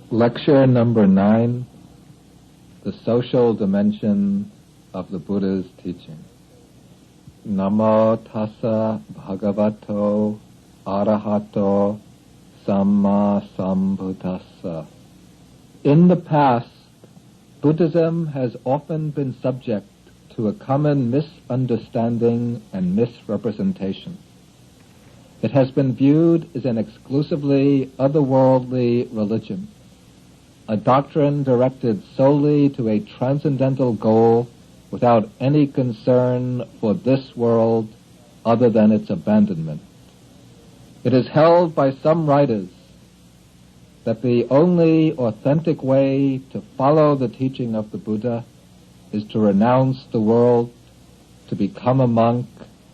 Lecture number 9, the social dimension of the Buddha's teaching. Namo tassa bhagavato arahato samma sambuddhassa. In the past, Buddhism has often been subject to a common misunderstanding and misrepresentation. It has been viewed as an exclusively otherworldly religion, a doctrine directed solely to a transcendental goal without any concern for this world other than its abandonment. It is held by some writers that the only authentic way to follow the teaching of the Buddha is to renounce the world, to become a monk,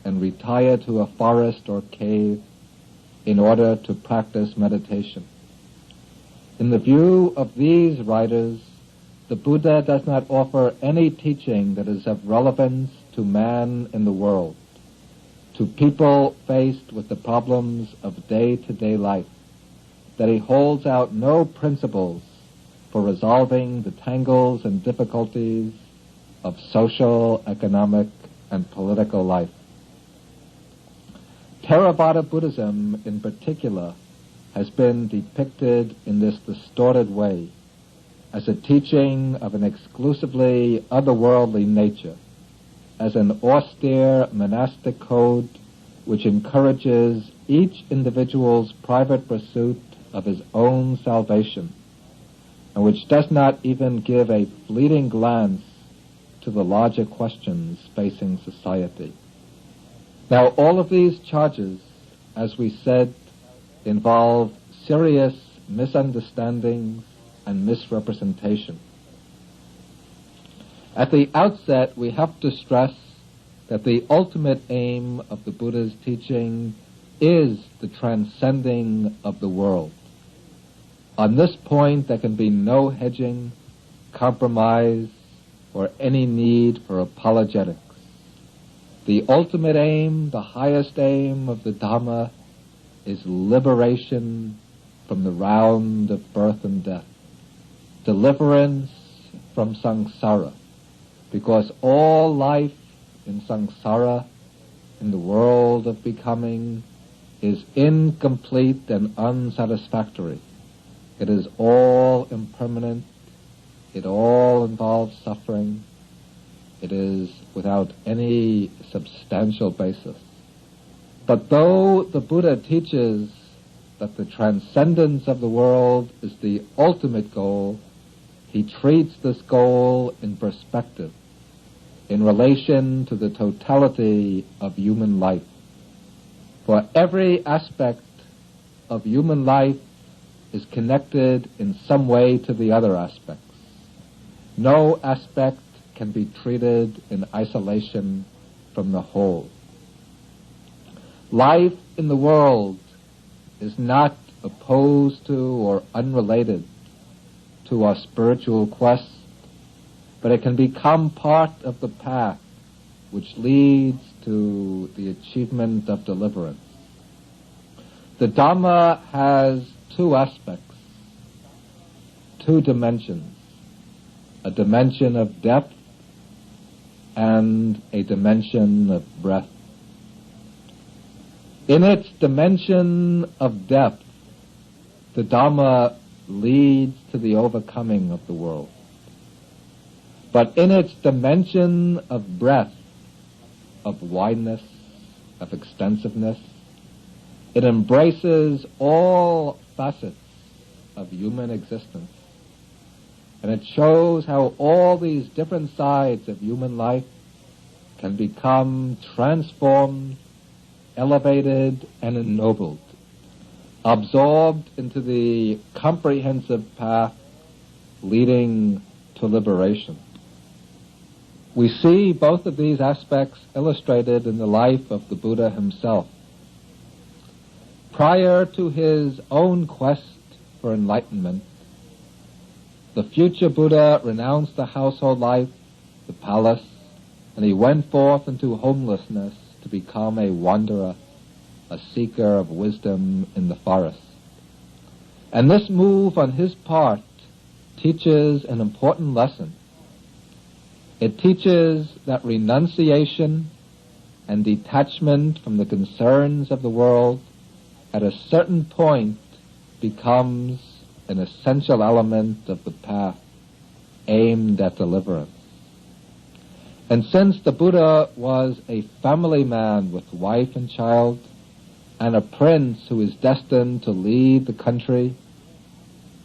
and retire to a forest or cave in order to practice meditation. In the view of these writers, the Buddha does not offer any teaching that is of relevance to man in the world, to people faced with the problems of day-to-day life, that he holds out no principles for resolving the tangles and difficulties of social, economic, and political life. Theravada Buddhism, in particular, has been depicted in this distorted way as a teaching of an exclusively otherworldly nature, as an austere monastic code which encourages each individual's private pursuit of his own salvation, and which does not even give a fleeting glance to the larger questions facing society. Now, all of these charges, as we said, involve serious misunderstandings and misrepresentation. At the outset, we have to stress that the ultimate aim of the Buddha's teaching is the transcending of the world. On this point, there can be no hedging, compromise, or any need for apologetics. The ultimate aim, the highest aim of the Dharma, is liberation from the round of birth and death, deliverance from samsara, because all life in samsara, in the world of becoming, is incomplete and unsatisfactory. It is all impermanent, it all involves suffering, it is without any substantial basis. But though the Buddha teaches that the transcendence of the world is the ultimate goal, he treats this goal in perspective, in relation to the totality of human life. For every aspect of human life is connected in some way to the other aspects. No aspect can be treated in isolation from the whole. Life in the world is not opposed to or unrelated to our spiritual quest, but it can become part of the path which leads to the achievement of deliverance. The Dharma has two aspects, two dimensions, a dimension of depth and a dimension of breadth. In its dimension of depth, the Dharma leads to the overcoming of the world. But in its dimension of breadth, of wideness, of extensiveness, it embraces all facets of human existence. And it shows how all these different sides of human life can become transformed, elevated, and ennobled, absorbed into the comprehensive path leading to liberation. We see both of these aspects illustrated in the life of the Buddha himself. Prior to his own quest for enlightenment, the future Buddha renounced the household life, the palace, and he went forth into homelessness to become a wanderer, a seeker of wisdom in the forest. And this move on his part teaches an important lesson. It teaches that renunciation and detachment from the concerns of the world at a certain point becomes an essential element of the path aimed at deliverance. And since the Buddha was a family man with wife and child, and a prince who is destined to lead the country,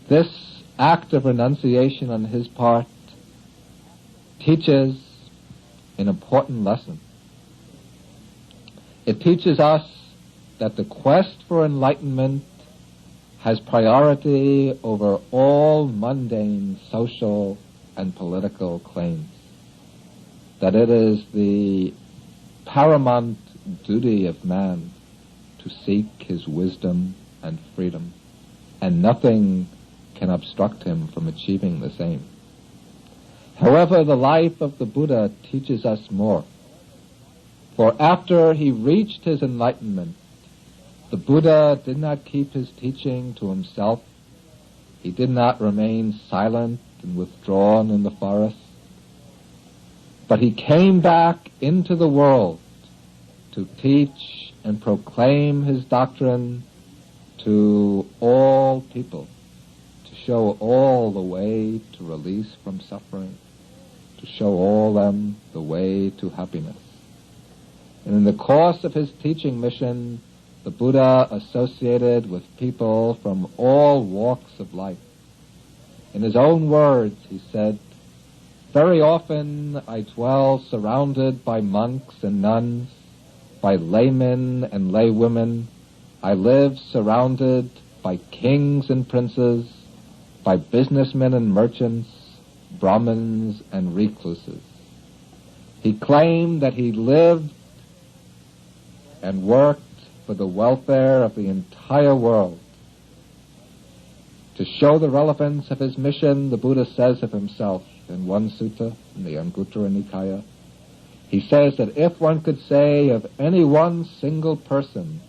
this act of renunciation on his part teaches an important lesson. It teaches us that the quest for enlightenment has priority over all mundane social and political claims, that it is the paramount duty of man to seek his wisdom and freedom, and nothing can obstruct him from achieving the same. However, the life of the Buddha teaches us more. For after he reached his enlightenment, the Buddha did not keep his teaching to himself. He did not remain silent and withdrawn in the forest. But he came back into the world to teach and proclaim his doctrine to all people, to show all the way to release from suffering, to show all them the way to happiness. And in the course of his teaching mission, the Buddha associated with people from all walks of life. In his own words, he said, "Very often I dwell surrounded by monks and nuns, by laymen and laywomen. I live surrounded by kings and princes, by businessmen and merchants, Brahmins and recluses." He claimed that he lived and worked for the welfare of the entire world. To show the relevance of his mission, the Buddha says of himself in one sutta, in the Anguttara Nikaya, he says that if one could say of any one single person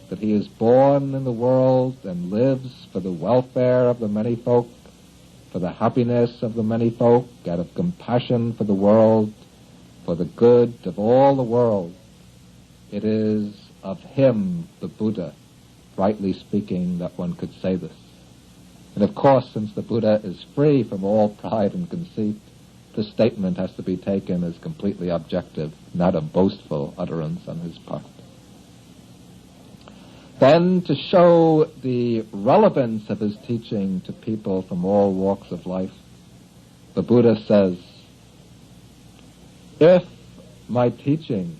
that he is born in the world and lives for the welfare of the many folk, for the happiness of the many folk, out of compassion for the world, for the good of all the world, it is of him, the Buddha, rightly speaking, that one could say this. And of course, since the Buddha is free from all pride and conceit, this statement has to be taken as completely objective, not a boastful utterance on his part. Then, to show the relevance of his teaching to people from all walks of life, the Buddha says, "If my teaching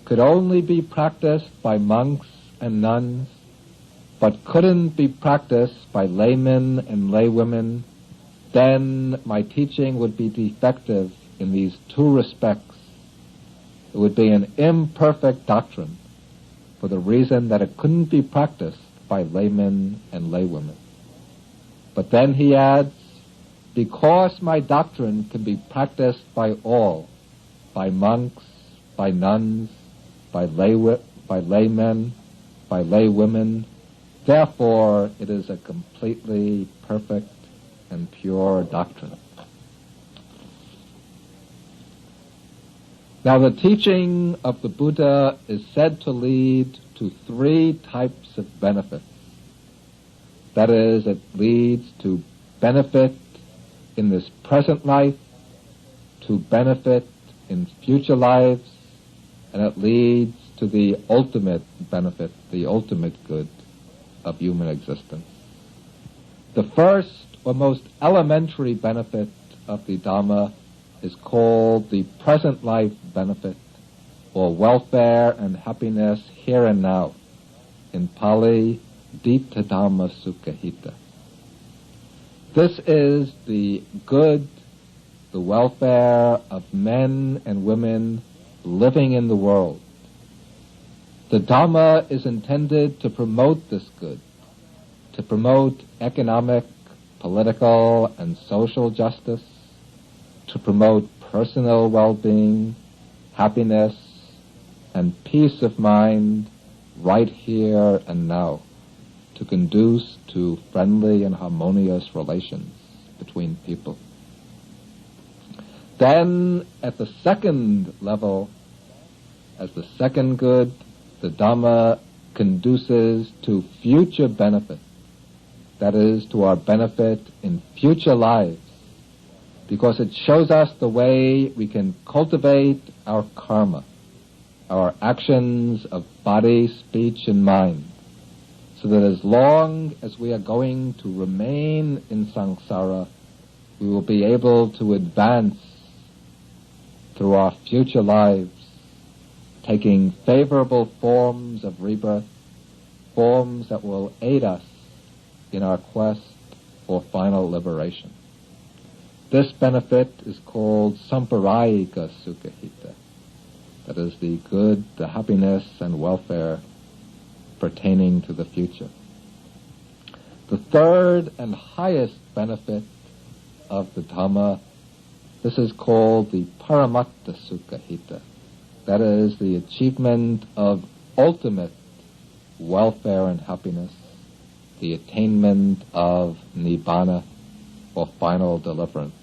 could only be practiced by monks and nuns, but couldn't be practiced by laymen and laywomen, then my teaching would be defective in these two respects. It would be an imperfect doctrine, for the reason that it couldn't be practiced by laymen and laywomen." But then he adds, "Because my doctrine can be practiced by all, by monks, by nuns, by laymen, by laywomen, therefore it is a completely perfect and pure doctrine." Now, the teaching of the Buddha is said to lead to three types of benefits. That is, it leads to benefit in this present life, to benefit in future lives, and it leads to the ultimate benefit, the ultimate good of human existence. The first or most elementary benefit of the Dharma is called the present life benefit, or welfare and happiness here and now. In Pali, Ditta Dhamma Sukha Hita. This is the good, the welfare of men and women living in the world. The Dharma is intended to promote this good, to promote economic, political, and social justice, to promote personal well-being, happiness, and peace of mind right here and now, to conduce to friendly and harmonious relations between people. Then, at the second level, as the second good, the Dhamma conduces to future benefit, that is, to our benefit in future lives, because it shows us the way we can cultivate our karma, our actions of body, speech, and mind, so that as long as we are going to remain in samsara, we will be able to advance through our future lives, taking favorable forms of rebirth, forms that will aid us in our quest for final liberation. This benefit is called samparayika sukhahita, that is the good, the happiness and welfare pertaining to the future. The third and highest benefit of the Dhamma, this is called the paramatta sukhahita, that is the achievement of ultimate welfare and happiness, the attainment of nibbana, or final deliverance.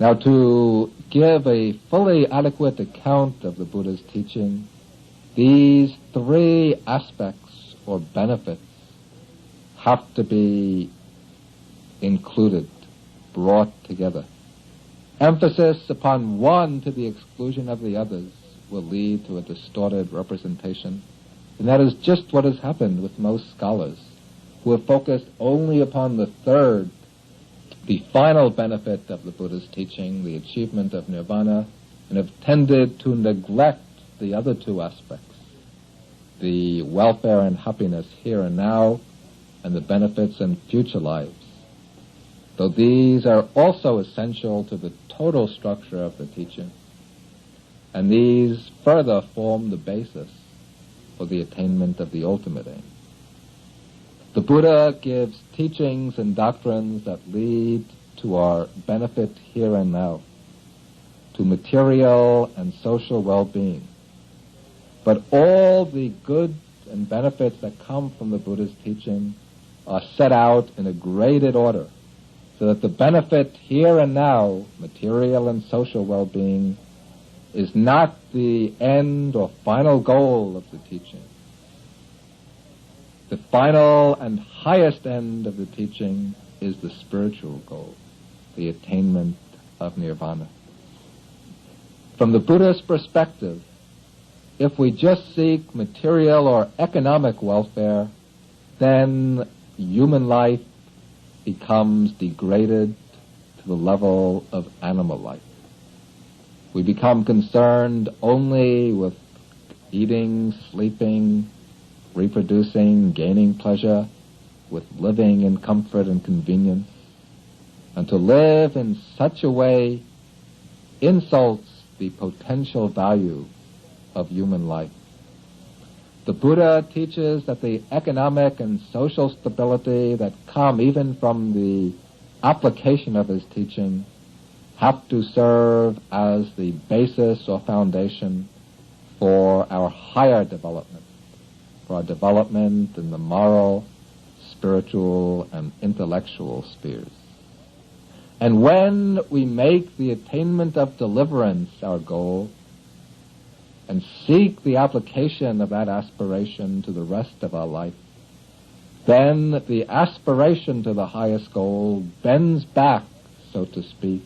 Now, to give a fully adequate account of the Buddha's teaching, these three aspects or benefits have to be included, brought together. Emphasis upon one to the exclusion of the others will lead to a distorted representation, and that is just what has happened with most scholars, who have focused only upon the third, the final benefit of the Buddha's teaching, the achievement of nirvana, and have tended to neglect the other two aspects, the welfare and happiness here and now, and the benefits in future lives. Though these are also essential to the total structure of the teaching, and these further form the basis for the attainment of the ultimate aim. The Buddha gives teachings and doctrines that lead to our benefit here and now, to material and social well-being. But all the good and benefits that come from the Buddha's teaching are set out in a graded order, so that the benefit here and now, material and social well-being, is not the end or final goal of the teaching. The final and highest end of the teaching is the spiritual goal, the attainment of nirvana. From the Buddhist perspective, if we just seek material or economic welfare, then human life becomes degraded to the level of animal life. We become concerned only with eating, sleeping, reproducing, gaining pleasure, with living in comfort and convenience. And to live in such a way insults the potential value of human life. The Buddha teaches that the economic and social stability that come even from the application of his teaching have to serve as the basis or foundation for our higher development, for our development in the moral, spiritual, and intellectual spheres. And when we make the attainment of deliverance our goal, and seek the application of that aspiration to the rest of our life, then the aspiration to the highest goal bends back, so to speak,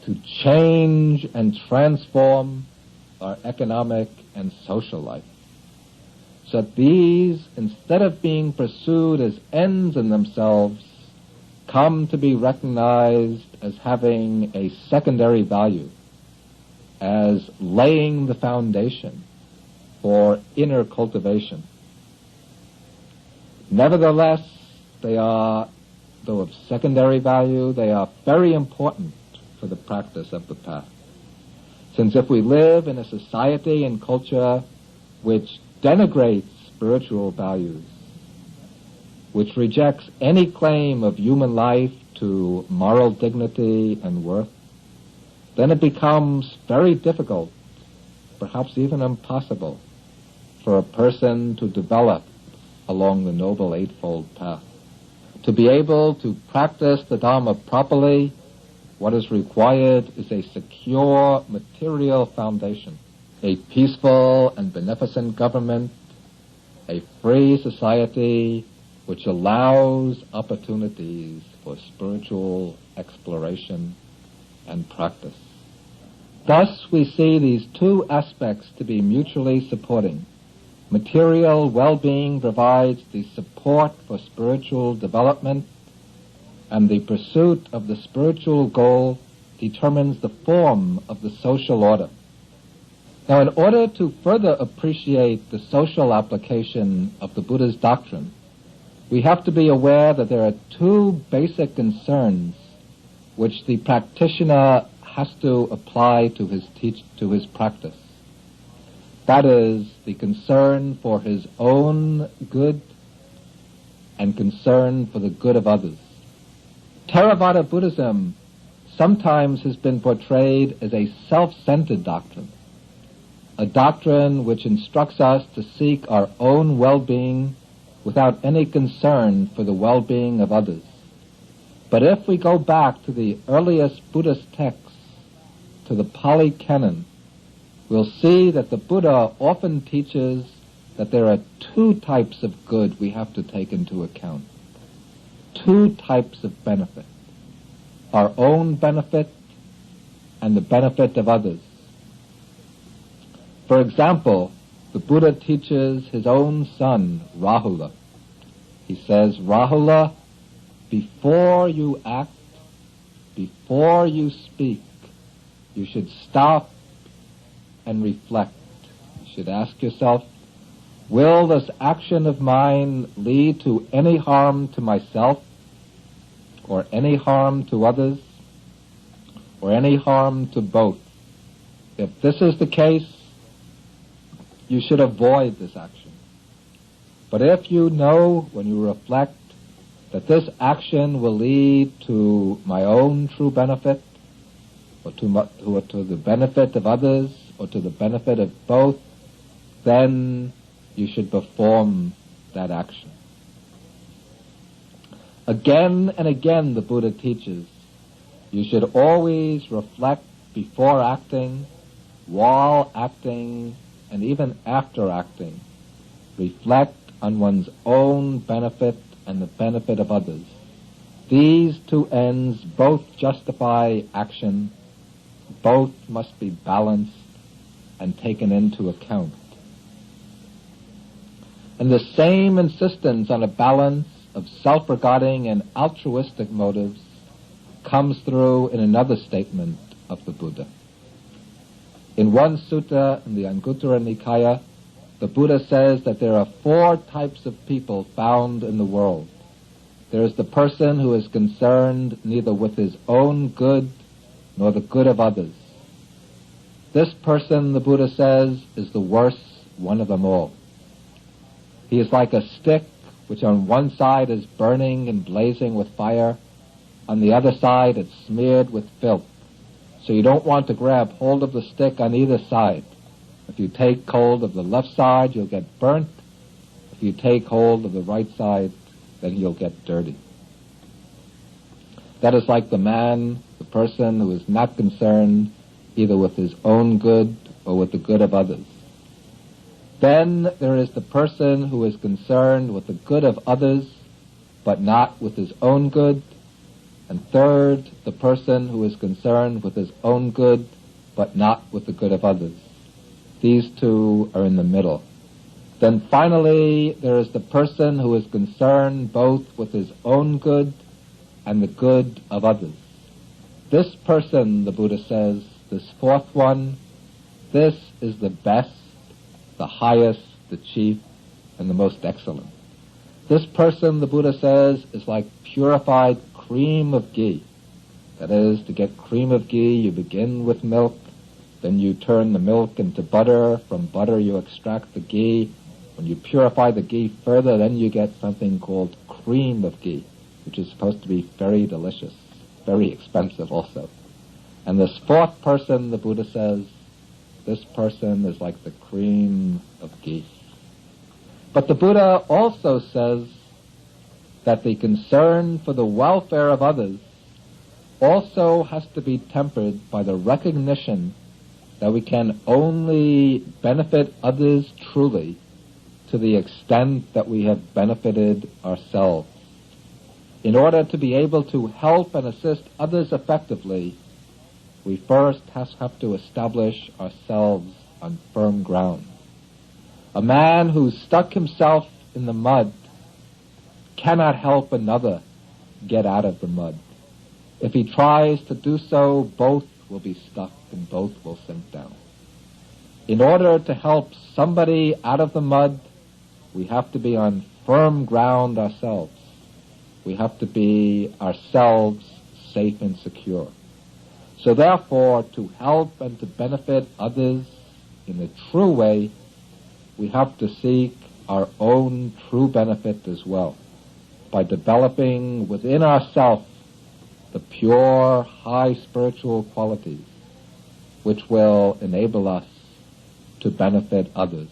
to change and transform our economic and social life. So that these, instead of being pursued as ends in themselves, come to be recognized as having a secondary value, as laying the foundation for inner cultivation. Nevertheless, they are, though of secondary value, they are very important for the practice of the path. Since if we live in a society and culture which denigrates spiritual values, which rejects any claim of human life to moral dignity and worth, then it becomes very difficult, perhaps even impossible, for a person to develop along the Noble Eightfold Path. To be able to practice the Dharma properly, what is required is a secure material foundation, a peaceful and beneficent government, a free society which allows opportunities for spiritual exploration and practice. Thus, we see these two aspects to be mutually supporting. Material well-being provides the support for spiritual development, and the pursuit of the spiritual goal determines the form of the social order. Now, in order to further appreciate the social application of the Buddha's doctrine, we have to be aware that there are two basic concerns which the practitioner has to apply to his practice. That is, the concern for his own good and concern for the good of others. Theravada Buddhism sometimes has been portrayed as a self-centered doctrine, a doctrine which instructs us to seek our own well-being without any concern for the well-being of others. But if we go back to the earliest Buddhist texts, to the Pali Canon, we'll see that the Buddha often teaches that there are two types of good we have to take into account. Two types of benefit. Our own benefit and the benefit of others. For example, the Buddha teaches his own son, Rahula. He says, Rahula, before you act, before you speak, you should stop and reflect. You should ask yourself, will this action of mine lead to any harm to myself, or any harm to others, or any harm to both? If this is the case, you should avoid this action. But if you know, when you reflect, that this action will lead to my own true benefit, or to the benefit of others, or to the benefit of both, then you should perform that action. Again and again the Buddha teaches, you should always reflect before acting, while acting, and even after acting. Reflect on one's own benefit and the benefit of others. These two ends both justify action, both must be balanced and taken into account. And the same insistence on a balance of self-regarding and altruistic motives comes through in another statement of the Buddha. In one sutta in the Anguttara Nikaya, the Buddha says that there are four types of people found in the world. There is the person who is concerned neither with his own good nor the good of others. This person, the Buddha says, is the worst one of them all. He is like a stick which on one side is burning and blazing with fire, on the other side it's smeared with filth. So you don't want to grab hold of the stick on either side. If you take hold of the left side, you'll get burnt. If you take hold of the right side, then you'll get dirty. That is like the man, the person who is not concerned either with his own good or with the good of others. Then there is the person who is concerned with the good of others, but not with his own good. And third, the person who is concerned with his own good, but not with the good of others. These two are in the middle. Then finally, there is the person who is concerned both with his own good and the good of others. This person, the Buddha says, this fourth one, this is the best, the highest, the chief, and the most excellent. This person, the Buddha says, is like purified cream of ghee. That is, to get cream of ghee, you begin with milk, then you turn the milk into butter. From butter, you extract the ghee. When you purify the ghee further, then you get something called cream of ghee, which is supposed to be very delicious, very expensive also. And this fourth person, the Buddha says, this person is like the cream of ghee. But the Buddha also says that the concern for the welfare of others also has to be tempered by the recognition that we can only benefit others truly to the extent that we have benefited ourselves. In order to be able to help and assist others effectively, we first have to establish ourselves on firm ground. A man who stuck himself in the mud cannot help another get out of the mud. If he tries to do so, both will be stuck and both will sink down. In order to help somebody out of the mud, we have to be on firm ground ourselves. We have to be ourselves safe and secure. So therefore, to help and to benefit others in a true way, we have to seek our own true benefit as well, by developing within ourselves the pure, high spiritual qualities which will enable us to benefit others.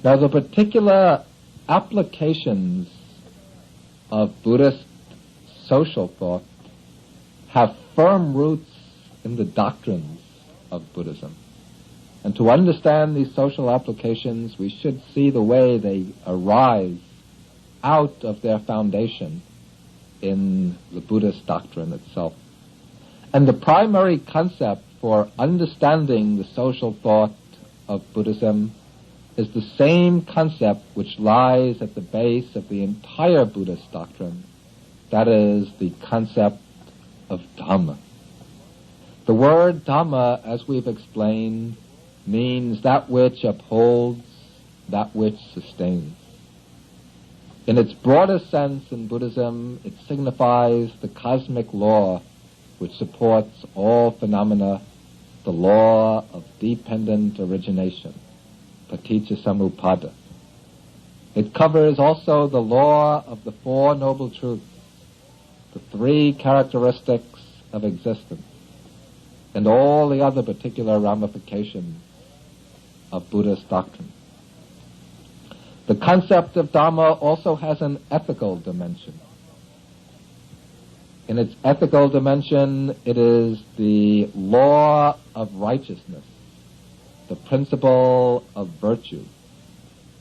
Now, the particular applications of Buddhist social thought have firm roots in the doctrines of Buddhism. And to understand these social applications, we should see the way they arise out of their foundation in the Buddhist doctrine itself. And the primary concept for understanding the social thought of Buddhism is the same concept which lies at the base of the entire Buddhist doctrine. That is the concept of Dharma. The word Dharma, as we've explained, means that which upholds, that which sustains. In its broadest sense in Buddhism, it signifies the cosmic law which supports all phenomena, the law of dependent origination, paticca samuppada. It covers also the law of the Four Noble Truths, the three characteristics of existence, and all the other particular ramifications of Buddhist doctrine. The concept of Dharma also has an ethical dimension. In its ethical dimension, it is the law of righteousness, the principle of virtue,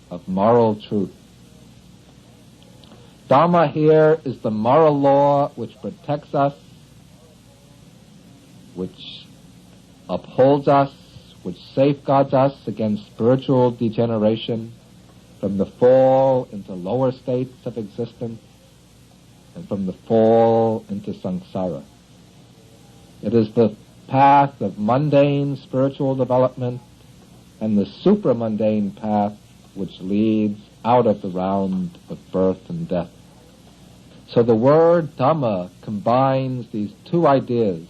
of moral truth. Dharma here is the moral law which protects us, which upholds us, which safeguards us against spiritual degeneration, from the fall into lower states of existence, and from the fall into samsara. It is the path of mundane spiritual development and the supramundane path which leads out of the round of birth and death. So the word Dhamma combines these two ideas,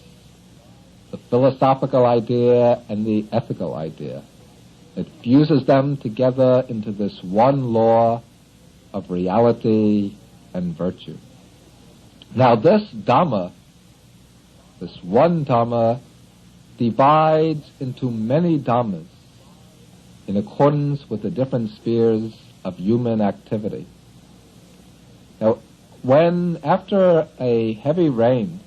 the philosophical idea and the ethical idea. It fuses them together into this one law of reality and virtue. Now this Dhamma, this one Dhamma, divides into many Dhammas in accordance with the different spheres of human activity. Now, when after a heavy rain,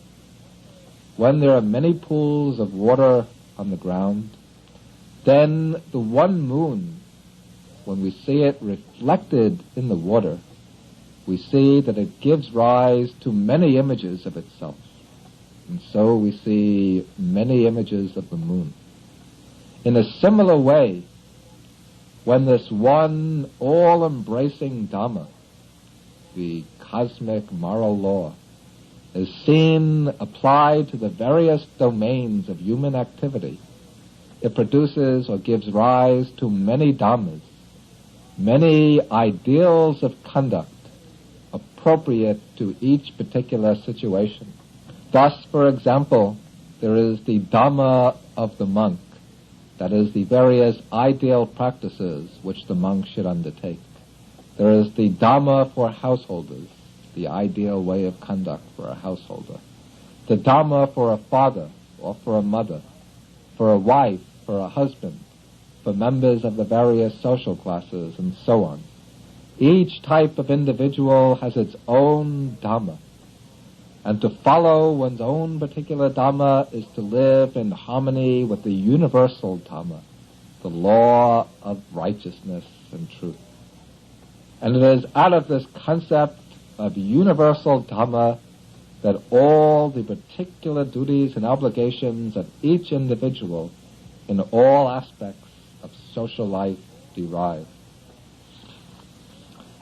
when there are many pools of water on the ground, then the one moon, when we see it reflected in the water, we see that it gives rise to many images of itself. And so we see many images of the moon. In a similar way, when this one all-embracing Dhamma, the cosmic moral law, is seen applied to the various domains of human activity, it produces or gives rise to many Dhammas, many ideals of conduct appropriate to each particular situation. Thus, for example, there is the Dhamma of the monk, that is, the various ideal practices which the monk should undertake. There is the Dhamma for householders, the ideal way of conduct for a householder. The Dhamma for a father or for a mother, for a wife, for a husband, for members of the various social classes, and so on. Each type of individual has its own Dhamma, and to follow one's own particular Dhamma is to live in harmony with the universal Dhamma, the law of righteousness and truth. And it is out of this concept of universal Dhamma that all the particular duties and obligations of each individual in all aspects of social life derive.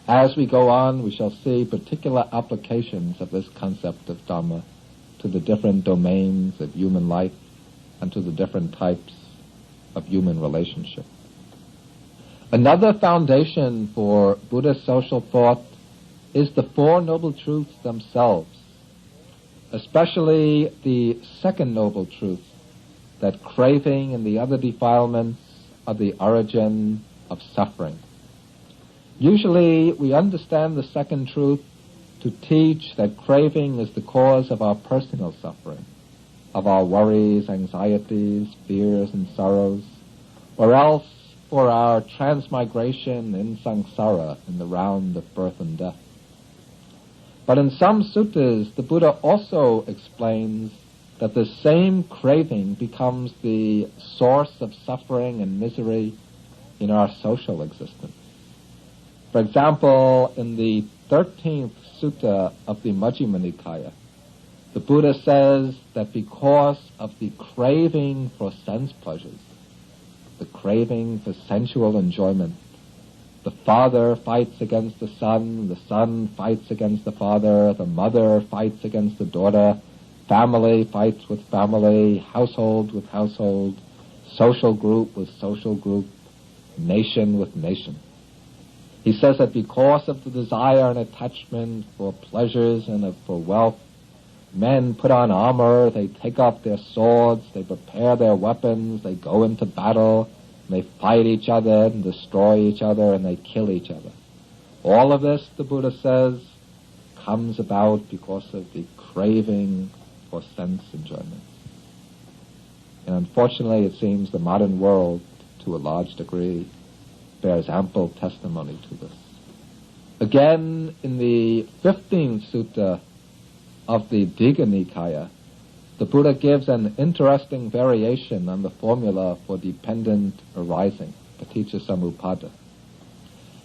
As we go on, we shall see particular applications of this concept of Dhamma to the different domains of human life and to the different types of human relationship. Another foundation for Buddhist social thought is the Four Noble Truths themselves, especially the second noble truth, that craving and the other defilements are the origin of suffering. Usually we understand the second truth to teach that craving is the cause of our personal suffering, of our worries, anxieties, fears, and sorrows, or else for our transmigration in samsara, in the round of birth and death. But in some suttas, the Buddha also explains that the same craving becomes the source of suffering and misery in our social existence. For example, in the 13th sutta of the Majjhima Nikaya, the Buddha says that because of the craving for sense pleasures, the craving for sensual enjoyment, the father fights against the son fights against the father, the mother fights against the daughter, family fights with family, household with household, social group with social group, nation with nation. He says that because of the desire and attachment for pleasures and for wealth, men put on armor, they take up their swords, they prepare their weapons, they go into battle, and they fight each other and destroy each other and they kill each other. All of this, the Buddha says, comes about because of the craving for sense enjoyment. And unfortunately, it seems the modern world, to a large degree, bears ample testimony to this. Again, in the 15th sutta of the Digha Nikaya, the Buddha gives an interesting variation on the formula for dependent arising, paticca samuppada.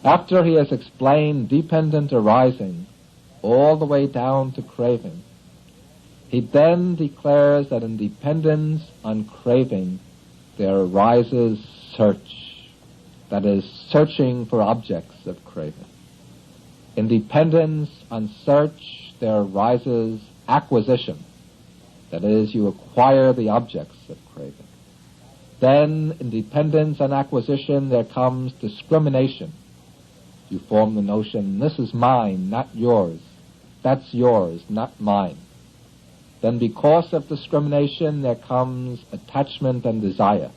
After he has explained dependent arising all the way down to craving, he then declares that in dependence on craving there arises search, that is, searching for objects of craving. In dependence on search there arises acquisition, that is, you acquire the objects of craving. Then, in dependence on acquisition, there comes discrimination. You form the notion, this is mine, not yours. That's yours, not mine. Then because of discrimination, there comes attachment and desire.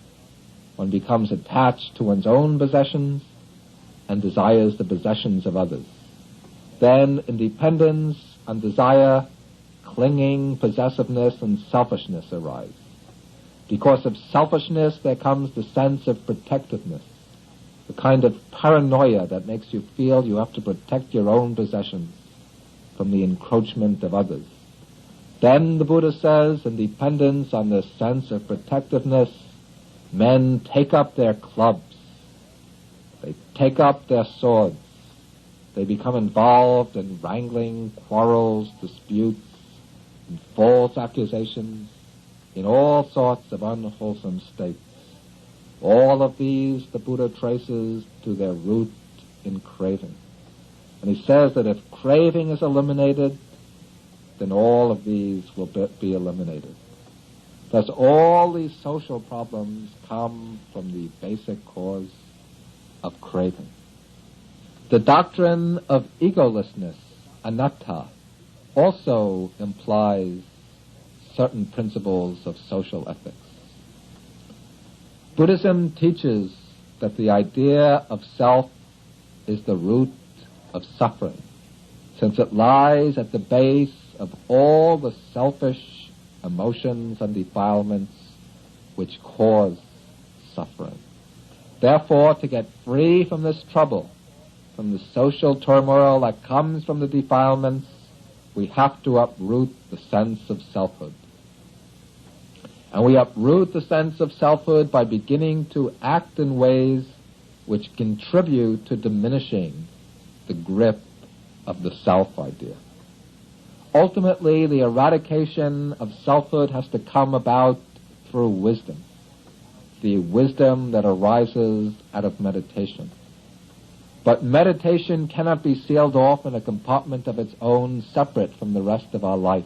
One becomes attached to one's own possessions and desires the possessions of others. Then, in dependence on desire, clinging, possessiveness, and selfishness arise. Because of selfishness, there comes the sense of protectiveness, the kind of paranoia that makes you feel you have to protect your own possessions from the encroachment of others. Then, the Buddha says, in dependence on this sense of protectiveness, men take up their clubs, they take up their swords, they become involved in wrangling, quarrels, disputes, and false accusations, in all sorts of unwholesome states. All of these the Buddha traces to their root in craving. And he says that if craving is eliminated, then all of these will be eliminated. Thus all these social problems come from the basic cause of craving. The doctrine of egolessness, anatta, also implies certain principles of social ethics. Buddhism teaches that the idea of self is the root of suffering, since it lies at the base of all the selfish emotions and defilements which cause suffering. Therefore, to get free from this trouble, from the social turmoil that comes from the defilements, we have to uproot the sense of selfhood. And we uproot the sense of selfhood by beginning to act in ways which contribute to diminishing the grip of the self idea. Ultimately, the eradication of selfhood has to come about through wisdom, the wisdom that arises out of meditation. But meditation cannot be sealed off in a compartment of its own, separate from the rest of our life.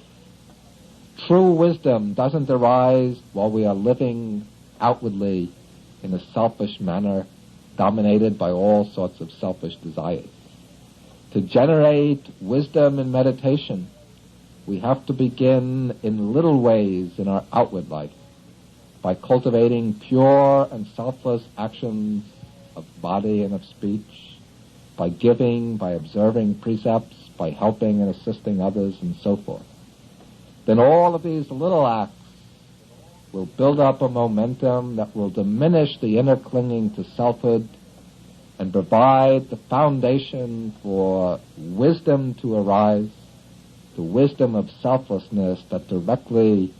True wisdom doesn't arise while we are living outwardly in a selfish manner, dominated by all sorts of selfish desires. To generate wisdom in meditation, we have to begin in little ways in our outward life, by cultivating pure and selfless actions of body and of speech, by giving, by observing precepts, by helping and assisting others, and so forth. Then all of these little acts will build up a momentum that will diminish the inner clinging to selfhood and provide the foundation for wisdom to arise, the wisdom of selflessness that directly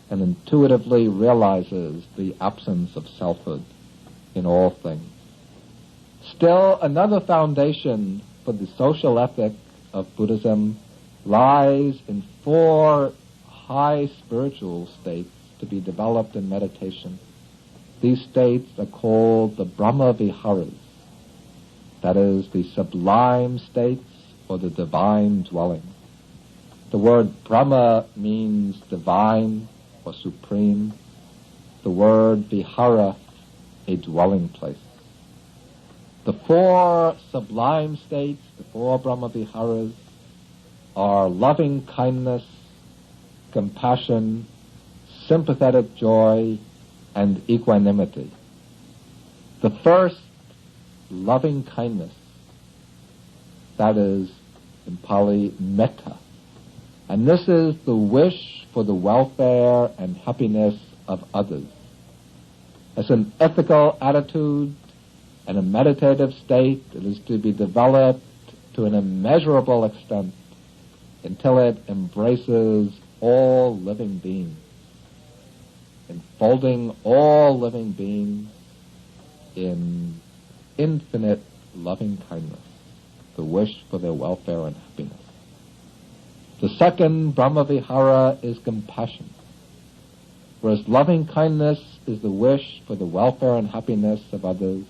and intuitively realizes the absence of selfhood in all things. Still, another foundation for the social ethic of Buddhism lies in 4 high spiritual states to be developed in meditation. These states are called the Brahma Viharas, that is, the sublime states or the divine dwelling. The word Brahma means divine or supreme. The word Vihara, a dwelling place. The 4 sublime states, the 4 Brahma Viharas, are loving kindness, compassion, sympathetic joy, and equanimity. The first, loving kindness, that is, in Pali, metta. And this is the wish for the welfare and happiness of others. As an ethical attitude and a meditative state, it is to be developed to an immeasurable extent until it embraces all living beings, enfolding all living beings in infinite loving kindness, the wish for their welfare and happiness. The second Brahma Vihara is compassion. Whereas loving kindness is the wish for the welfare and happiness of others,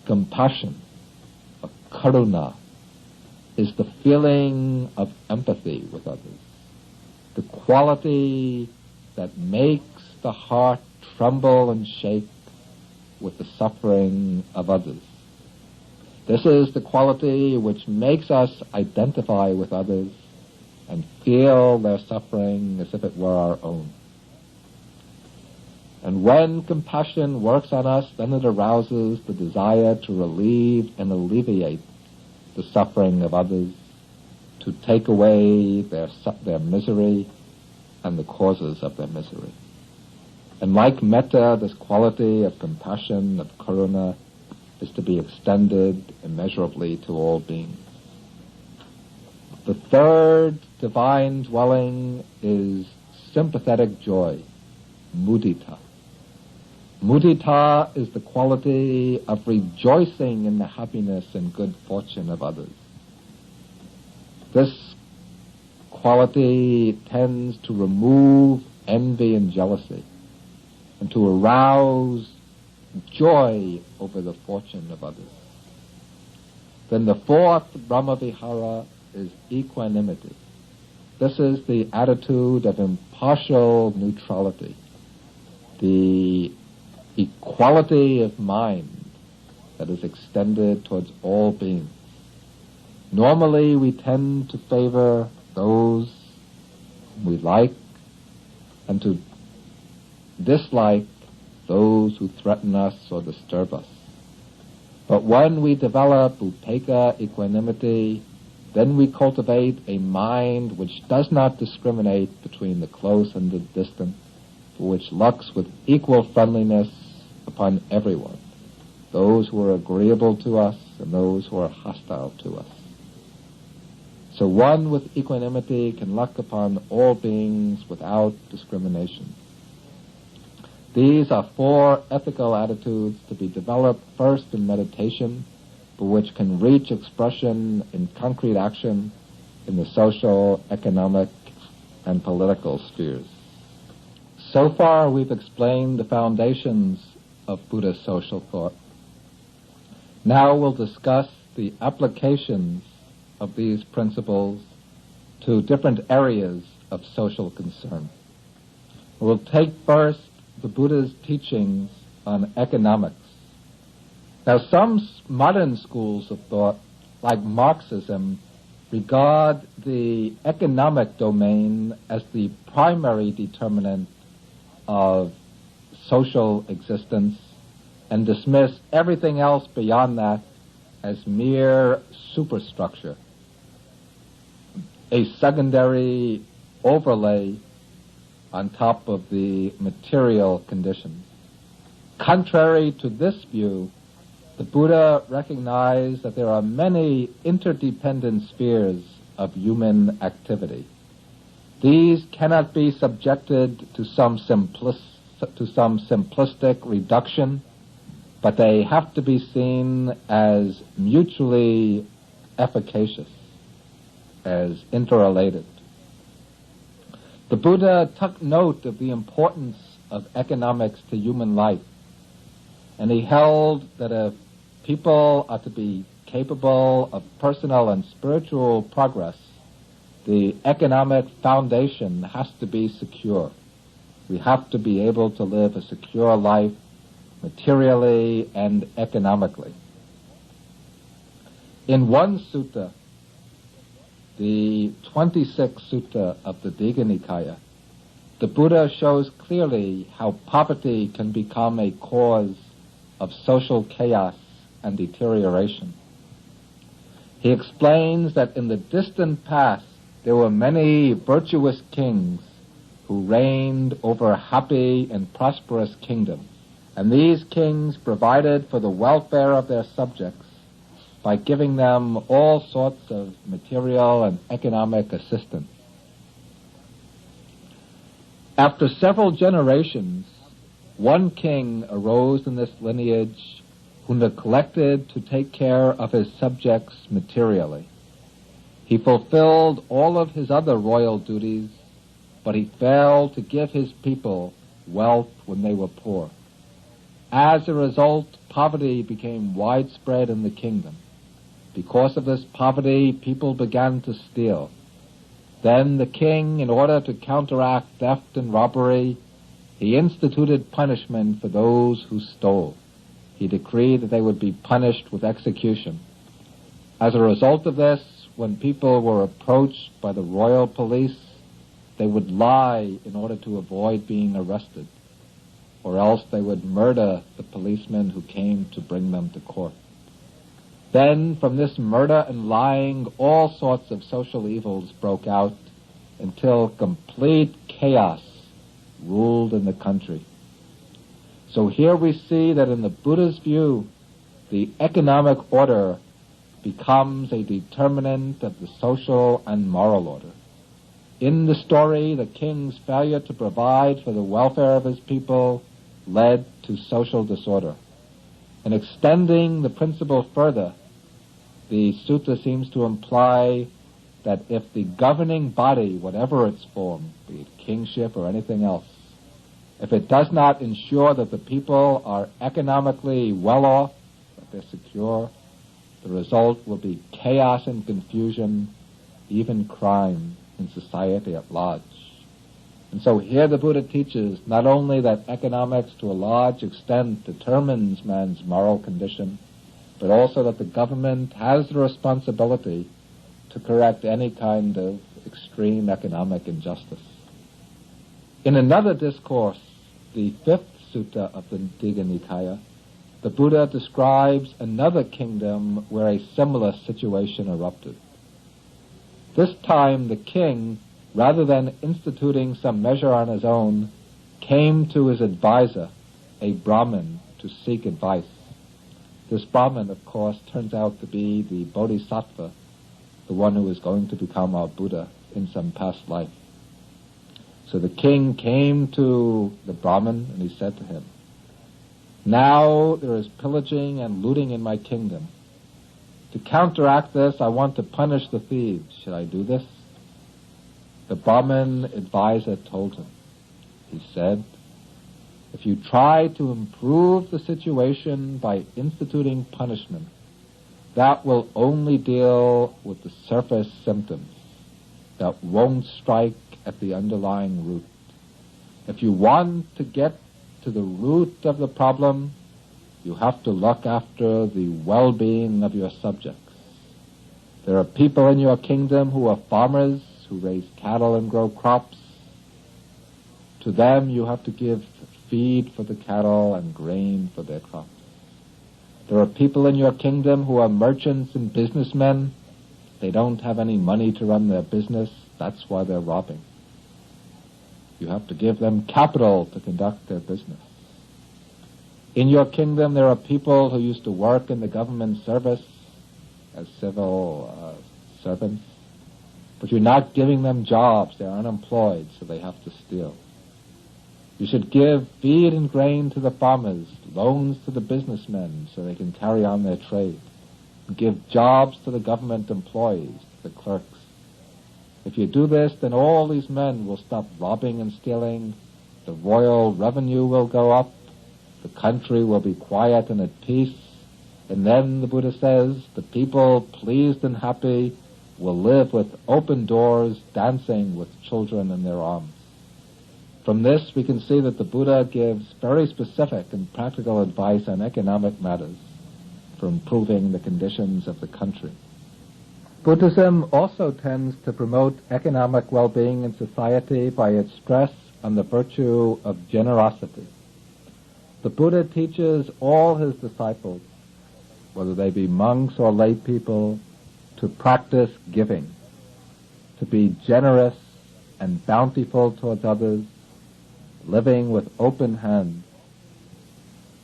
compassion, or karuna, is the feeling of empathy with others, the quality that makes the heart tremble and shake with the suffering of others. This is the quality which makes us identify with others and feel their suffering as if it were our own. And when compassion works on us, then it arouses the desire to relieve and alleviate the suffering of others, to take away their misery and the causes of their misery. And like metta, this quality of compassion, of karuna, is to be extended immeasurably to all beings. The third divine dwelling is sympathetic joy, mudita. Mudita is the quality of rejoicing in the happiness and good fortune of others. This quality tends to remove envy and jealousy and to arouse joy over the fortune of others. Then the fourth Brahma Vihara is equanimity. This is the attitude of impartial neutrality, the equality of mind that is extended towards all beings. Normally we tend to favor those we like and to dislike those who threaten us or disturb us. But when we develop upekkha, equanimity, then we cultivate a mind which does not discriminate between the close and the distant, but which looks with equal friendliness upon everyone, those who are agreeable to us and those who are hostile to us. So one with equanimity can look upon all beings without discrimination. These are 4 ethical attitudes to be developed first in meditation, but which can reach expression in concrete action in the social, economic, and political spheres. So far we've explained the foundations of Buddhist social thought. Now we'll discuss the applications of these principles to different areas of social concern. We'll take first the Buddha's teachings on economics. Now, some modern schools of thought, like Marxism, regard the economic domain as the primary determinant of social existence and dismiss everything else beyond that as mere superstructure, a secondary overlay on top of the material conditions. Contrary to this view, the Buddha recognized that there are many interdependent spheres of human activity. These cannot be subjected to some simplistic reduction, but they have to be seen as mutually efficacious, as interrelated. The Buddha took note of the importance of economics to human life, and he held that if people are to be capable of personal and spiritual progress, the economic foundation has to be secure. We have to be able to live a secure life materially and economically. In one sutta, the 26th sutta of the Digha Nikaya, the Buddha shows clearly how poverty can become a cause of social chaos and deterioration. He explains that in the distant past there were many virtuous kings who reigned over happy and prosperous kingdoms, and these kings provided for the welfare of their subjects by giving them all sorts of material and economic assistance. After several generations, one king arose in this lineage who neglected to take care of his subjects materially. He fulfilled all of his other royal duties, but he failed to give his people wealth when they were poor. As a result, poverty became widespread in the kingdom. Because of this poverty, people began to steal. Then the king, in order to counteract theft and robbery, he instituted punishment for those who stole. He decreed that they would be punished with execution. As a result of this, when people were approached by the royal police, they would lie in order to avoid being arrested, or else they would murder the policemen who came to bring them to court. Then, from this murder and lying, all sorts of social evils broke out until complete chaos ruled in the country. So here we see that in the Buddha's view, the economic order becomes a determinant of the social and moral order. In the story, the king's failure to provide for the welfare of his people led to social disorder. In extending the principle further, the sutta seems to imply that if the governing body, whatever its form, be it kingship or anything else, if it does not ensure that the people are economically well off, that they're secure, the result will be chaos and confusion, even crime in society at large. And so here the Buddha teaches not only that economics to a large extent determines man's moral condition, but also that the government has the responsibility to correct any kind of extreme economic injustice. In another discourse, the 5th sutta of the Digha Nikaya, the Buddha describes another kingdom where a similar situation erupted. This time the king, rather than instituting some measure on his own, came to his advisor, a Brahmin, to seek advice. This Brahmin, of course, turns out to be the Bodhisattva, the one who is going to become our Buddha in some past life. So the king came to the Brahmin and he said to him, "Now there is pillaging and looting in my kingdom. To counteract this, I want to punish the thieves. Should I do this?" The Brahmin advisor told him. He said, "If you try to improve the situation by instituting punishment, that will only deal with the surface symptoms. That won't strike at the underlying root. If you want to get to the root of the problem, you have to look after the well-being of your subjects. There are people in your kingdom who are farmers, who raise cattle and grow crops. To them you have to give feed for the cattle and grain for their crops. There are people in your kingdom who are merchants and businessmen. They don't have any money to run their business. That's why they're robbing. You have to give them capital to conduct their business. In your kingdom, there are people who used to work in the government service as civil servants, but you're not giving them jobs. They're unemployed, so they have to steal. You should give feed and grain to the farmers, loans to the businessmen so they can carry on their trade, and give jobs to the government employees, the clerks. If you do this, then all these men will stop robbing and stealing, the royal revenue will go up, the country will be quiet and at peace, and then, the Buddha says, the people, pleased and happy, will live with open doors, dancing with children in their arms." From this, we can see that the Buddha gives very specific and practical advice on economic matters for improving the conditions of the country. Buddhism also tends to promote economic well-being in society by its stress on the virtue of generosity. The Buddha teaches all his disciples, whether they be monks or lay people, to practice giving, to be generous and bountiful towards others, living with open hands.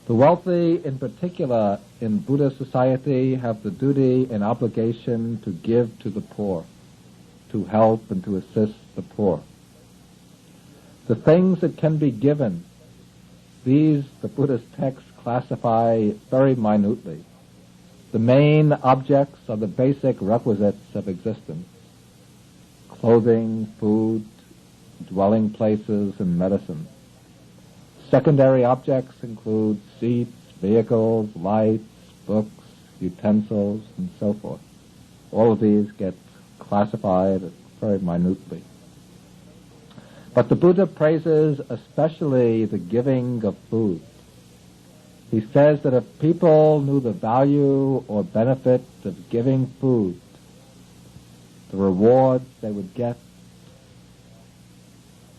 The wealthy, in particular, in Buddhist society, have the duty and obligation to give to the poor, to help and to assist the poor. The things that can be given, these the Buddhist texts classify very minutely. The main objects are the basic requisites of existence: clothing, food, dwelling places, and medicine. Secondary objects include seats, vehicles, lights, books, utensils, and so forth. All of these get classified very minutely. But the Buddha praises especially the giving of food. He says that if people knew the value or benefit of giving food, the rewards they would get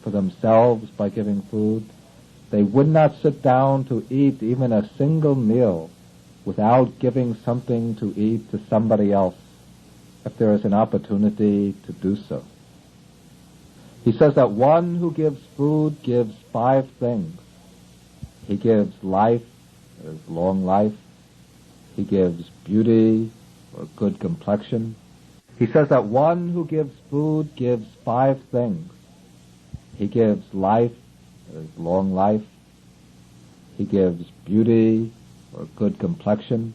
for themselves by giving food, they would not sit down to eat even a single meal without giving something to eat to somebody else if there is an opportunity to do so. He says that one who gives food gives 5 things. He gives life, that is long life. He gives beauty, or good complexion. He says that one who gives food gives 5 things. He gives life, that is long life. He gives beauty, or good complexion.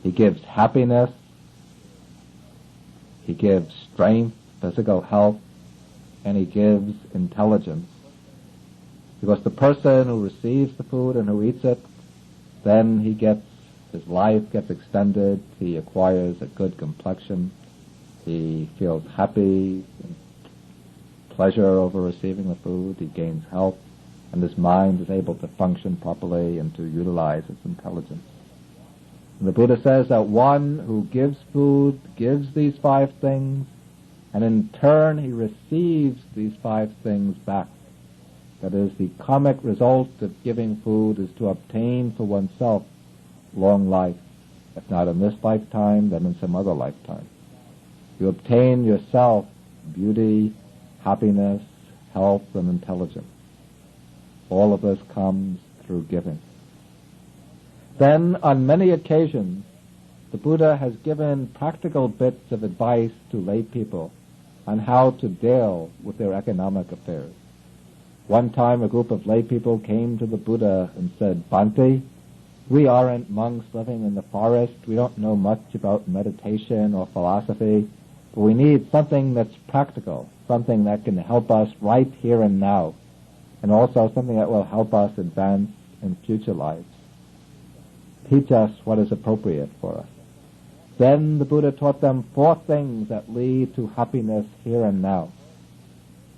He gives happiness. He gives strength, physical health, and he gives intelligence. Because the person who receives the food and who eats it, then his life gets extended, he acquires a good complexion, he feels happy, and pleasure over receiving the food, he gains health, and his mind is able to function properly and to utilize its intelligence. And the Buddha says that one who gives food gives these 5 things, and in turn he receives these 5 things back. That is, the karmic result of giving food is to obtain for oneself long life, if not in this lifetime, then in some other lifetime. You obtain yourself beauty, happiness, health, and intelligence. All of this comes through giving. Then, on many occasions, the Buddha has given practical bits of advice to lay people on how to deal with their economic affairs. One time a group of lay people came to the Buddha and said, "Bhante, we aren't monks living in the forest. We don't know much about meditation or philosophy, but we need something that's practical, something that can help us right here and now, and also something that will help us advance in future lives. Teach us what is appropriate for us." Then the Buddha taught them 4 things that lead to happiness here and now.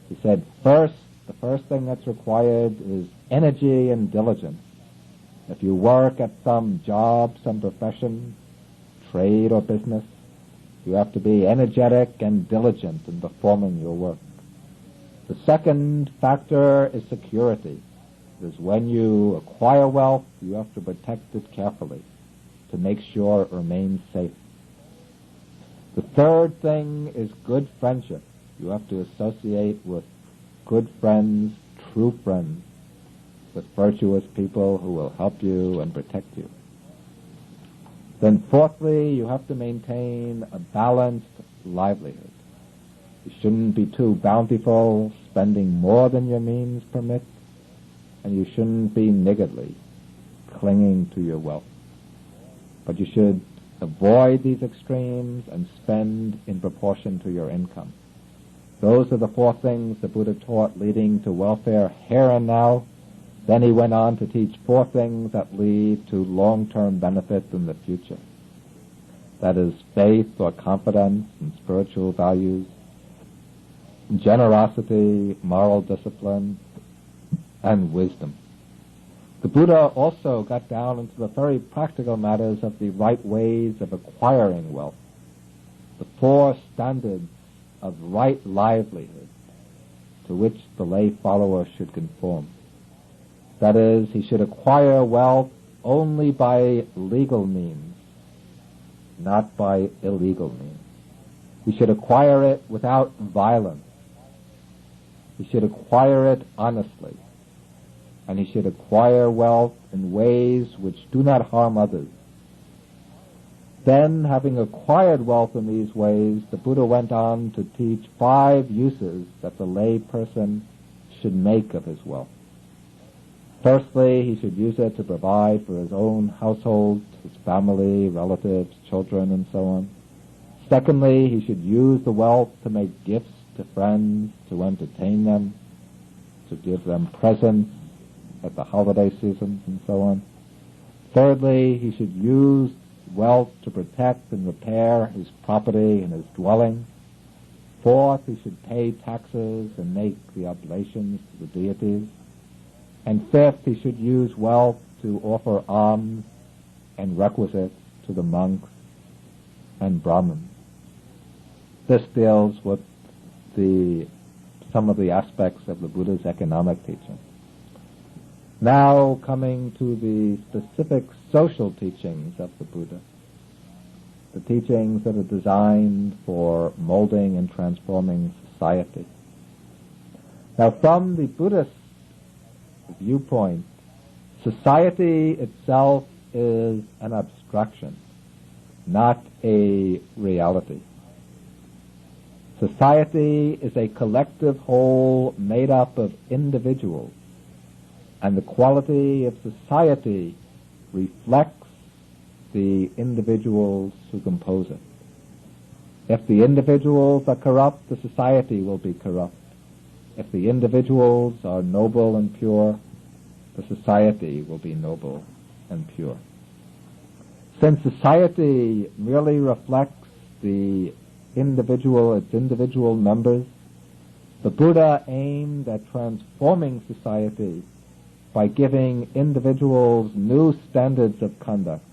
He said, first, the first thing that's required is energy and diligence. If you work at some job, some profession, trade or business, you have to be energetic and diligent in performing your work. The second factor is security. Because when you acquire wealth, you have to protect it carefully to make sure it remains safe. The third thing is good friendship. You have to associate with good friends, true friends, with virtuous people who will help you and protect you. Then fourthly, you have to maintain a balanced livelihood. You shouldn't be too bountiful, spending more than your means permit, and you shouldn't be niggardly, clinging to your wealth. But you should avoid these extremes and spend in proportion to your income. Those are the 4 things the Buddha taught leading to welfare here and now. Then he went on to teach 4 things that lead to long-term benefit in the future. That is faith or confidence in spiritual values, generosity, moral discipline, and wisdom. The Buddha also got down into the very practical matters of the right ways of acquiring wealth, the 4 standards of right livelihood to which the lay follower should conform. That is, he should acquire wealth only by legal means, not by illegal means. He should acquire it without violence. He should acquire it honestly. And he should acquire wealth in ways which do not harm others. Then, having acquired wealth in these ways, the Buddha went on to teach 5 uses that the lay person should make of his wealth. Firstly, he should use it to provide for his own household, his family, relatives, children, and so on. Secondly, he should use the wealth to make gifts to friends, to entertain them, to give them presents at the holiday seasons, and so on. Thirdly, he should use wealth to protect and repair his property and his dwelling. Fourth, he should pay taxes and make the oblations to the deities. And fifth, he should use wealth to offer alms and requisites to the monks and Brahmins. This deals with some of the aspects of the Buddha's economic teaching. Now coming to the specific social teachings of the Buddha, the teachings that are designed for molding and transforming society. Now from the Buddhist viewpoint, society itself is an abstraction, not a reality. Society is a collective whole made up of individuals, and the quality of society reflects the individuals who compose it. If the individuals are corrupt, the society will be corrupt. If the individuals are noble and pure, the society will be noble and pure. Since society merely reflects its individual members, the Buddha aimed at transforming society by giving individuals new standards of conduct,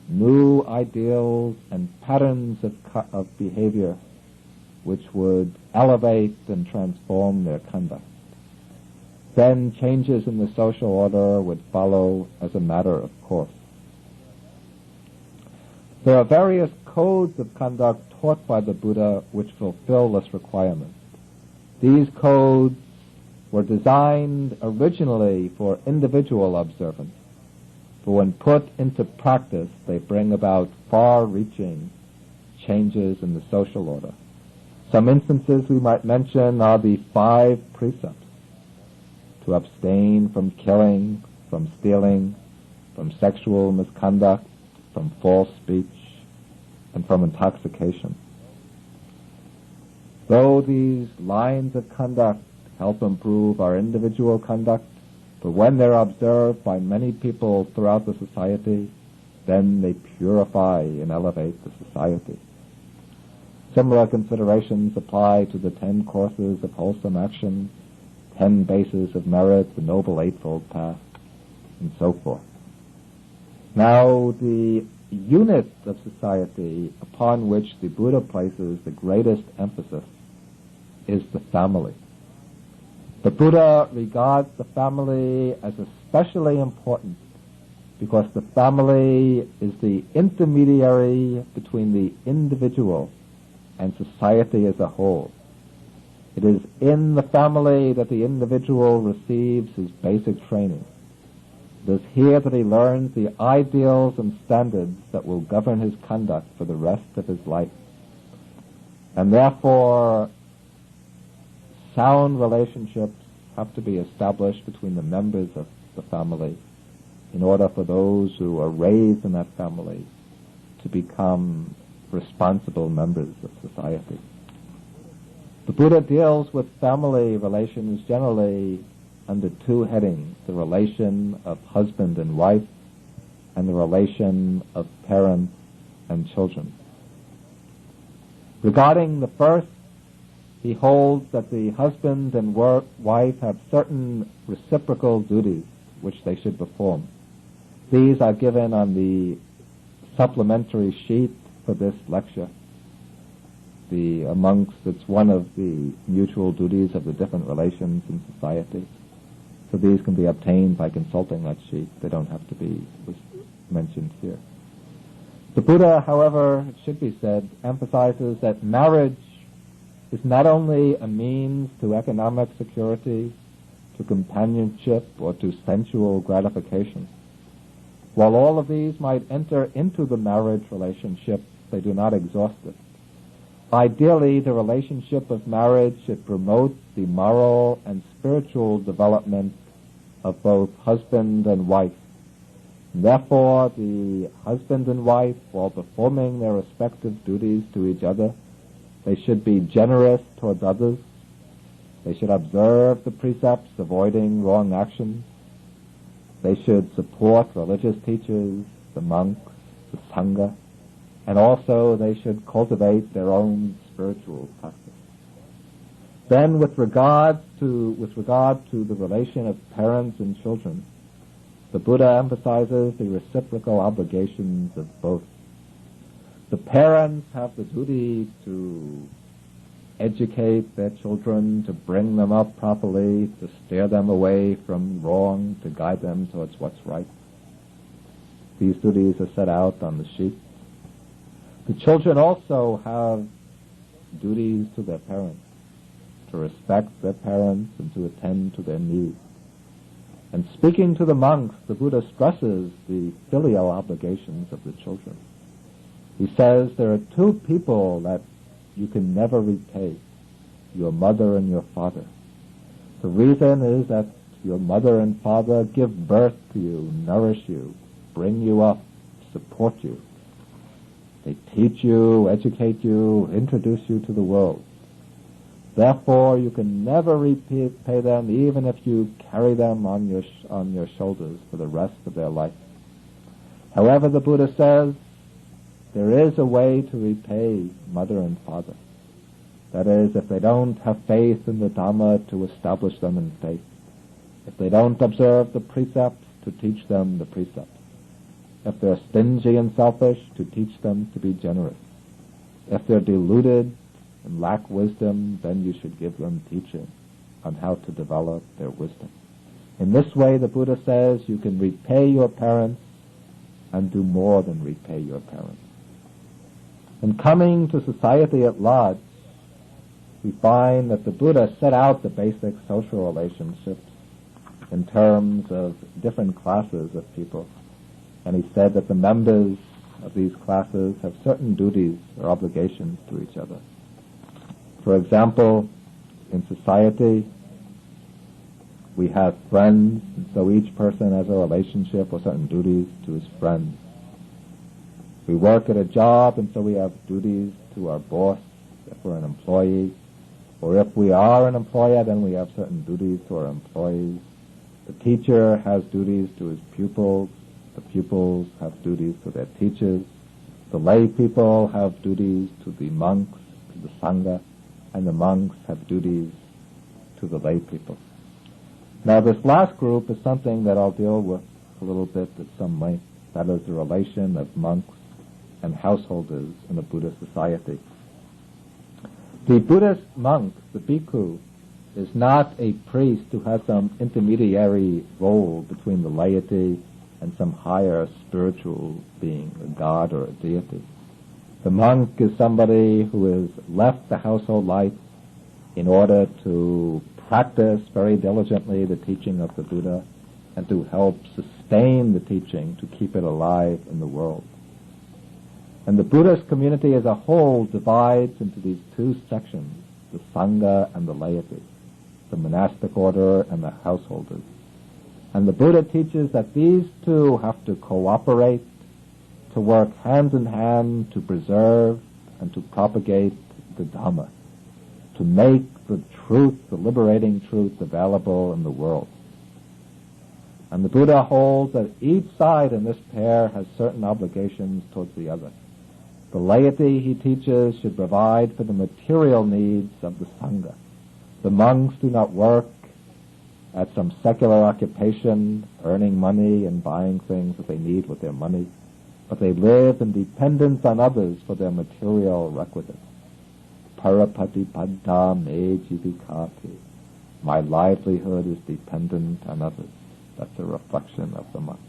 new ideals and patterns of behavior which would elevate and transform their conduct. Then changes in the social order would follow as a matter of course. There are various codes of conduct taught by the Buddha which fulfill this requirement. These codes were designed originally for individual observance, but when put into practice, they bring about far-reaching changes in the social order. Some instances we might mention are the 5 precepts: to abstain from killing, from stealing, from sexual misconduct, from false speech, and from intoxication. Though these lines of conduct help improve our individual conduct, but when they're observed by many people throughout the society, then they purify and elevate the society. Similar considerations apply to the 10 courses of wholesome action, 10 bases of merit, the Noble Eightfold Path, and so forth. Now, the unit of society upon which the Buddha places the greatest emphasis is the family. The Buddha regards the family as especially important because the family is the intermediary between the individual and society as a whole. It is in the family that the individual receives his basic training. It is here that he learns the ideals and standards that will govern his conduct for the rest of his life. And therefore, sound relationships have to be established between the members of the family in order for those who are raised in that family to become responsible members of society. The Buddha deals with family relations generally under 2 headings: the relation of husband and wife and the relation of parents and children. Regarding the first, he holds that the husband and wife have certain reciprocal duties which they should perform. These are given on the supplementary sheet for this lecture. It's one of the mutual duties of the different relations in society. So these can be obtained by consulting that sheet. They don't have to be mentioned here. The Buddha, however, it should be said, emphasizes that marriage is not only a means to economic security, to companionship, or to sensual gratification. While all of these might enter into the marriage relationship, they do not exhaust it. Ideally, the relationship of marriage should promote the moral and spiritual development of both husband and wife. Therefore, the husband and wife, while performing their respective duties to each other, they should be generous towards others. They should observe the precepts, avoiding wrong actions. They should support religious teachers, the monks, the sangha, and also they should cultivate their own spiritual practice. Then, with regard to the relation of parents and children, the Buddha emphasizes the reciprocal obligations of both. The parents have the duty to educate their children, to bring them up properly, to steer them away from wrong, to guide them towards what's right. These duties are set out on the sheet. The children also have duties to their parents, to respect their parents and to attend to their needs. And speaking to the monks, the Buddha stresses the filial obligations of the children. He says there are 2 people that you can never repay, your mother and your father. The reason is that your mother and father give birth to you, nourish you, bring you up, support you. They teach you, educate you, introduce you to the world. Therefore, you can never repay them, even if you carry them on your shoulders for the rest of their life. However, the Buddha says there is a way to repay mother and father. That is, if they don't have faith in the Dharma, to establish them in faith. If they don't observe the precepts, to teach them the precepts. If they're stingy and selfish, to teach them to be generous. If they're deluded and lack wisdom, then you should give them teaching on how to develop their wisdom. In this way, the Buddha says, you can repay your parents and do more than repay your parents. And coming to society at large, we find that the Buddha set out the basic social relationships in terms of different classes of people. And he said that the members of these classes have certain duties or obligations to each other. For example, in society, we have friends, and so each person has a relationship or certain duties to his friends. We work at a job, and so we have duties to our boss if we're an employee. Or if we are an employer, then we have certain duties to our employees. The teacher has duties to his pupils. The pupils have duties to their teachers. The lay people have duties to the monks, to the sangha, and the monks have duties to the lay people. Now, this last group is something that I'll deal with a little bit at some length. That is the relation of monks and householders in a Buddhist society. The Buddhist monk, the bhikkhu, is not a priest who has some intermediary role between the laity and some higher spiritual being, a god or a deity. The monk is somebody who has left the household life in order to practice very diligently the teaching of the Buddha and to help sustain the teaching, to keep it alive in the world. And the Buddhist community as a whole divides into these two sections, the sangha and the laity, the monastic order and the householders. And the Buddha teaches that these two have to cooperate, to work hand in hand to preserve and to propagate the Dharma, to make the truth, the liberating truth, available in the world. And the Buddha holds that each side in this pair has certain obligations towards the other. The laity, he teaches, should provide for the material needs of the sangha. The monks do not work at some secular occupation, earning money and buying things that they need with their money, but they live in dependence on others for their material requisites. Parapatipada me jivikati. My livelihood is dependent on others. That's a reflection of the monk.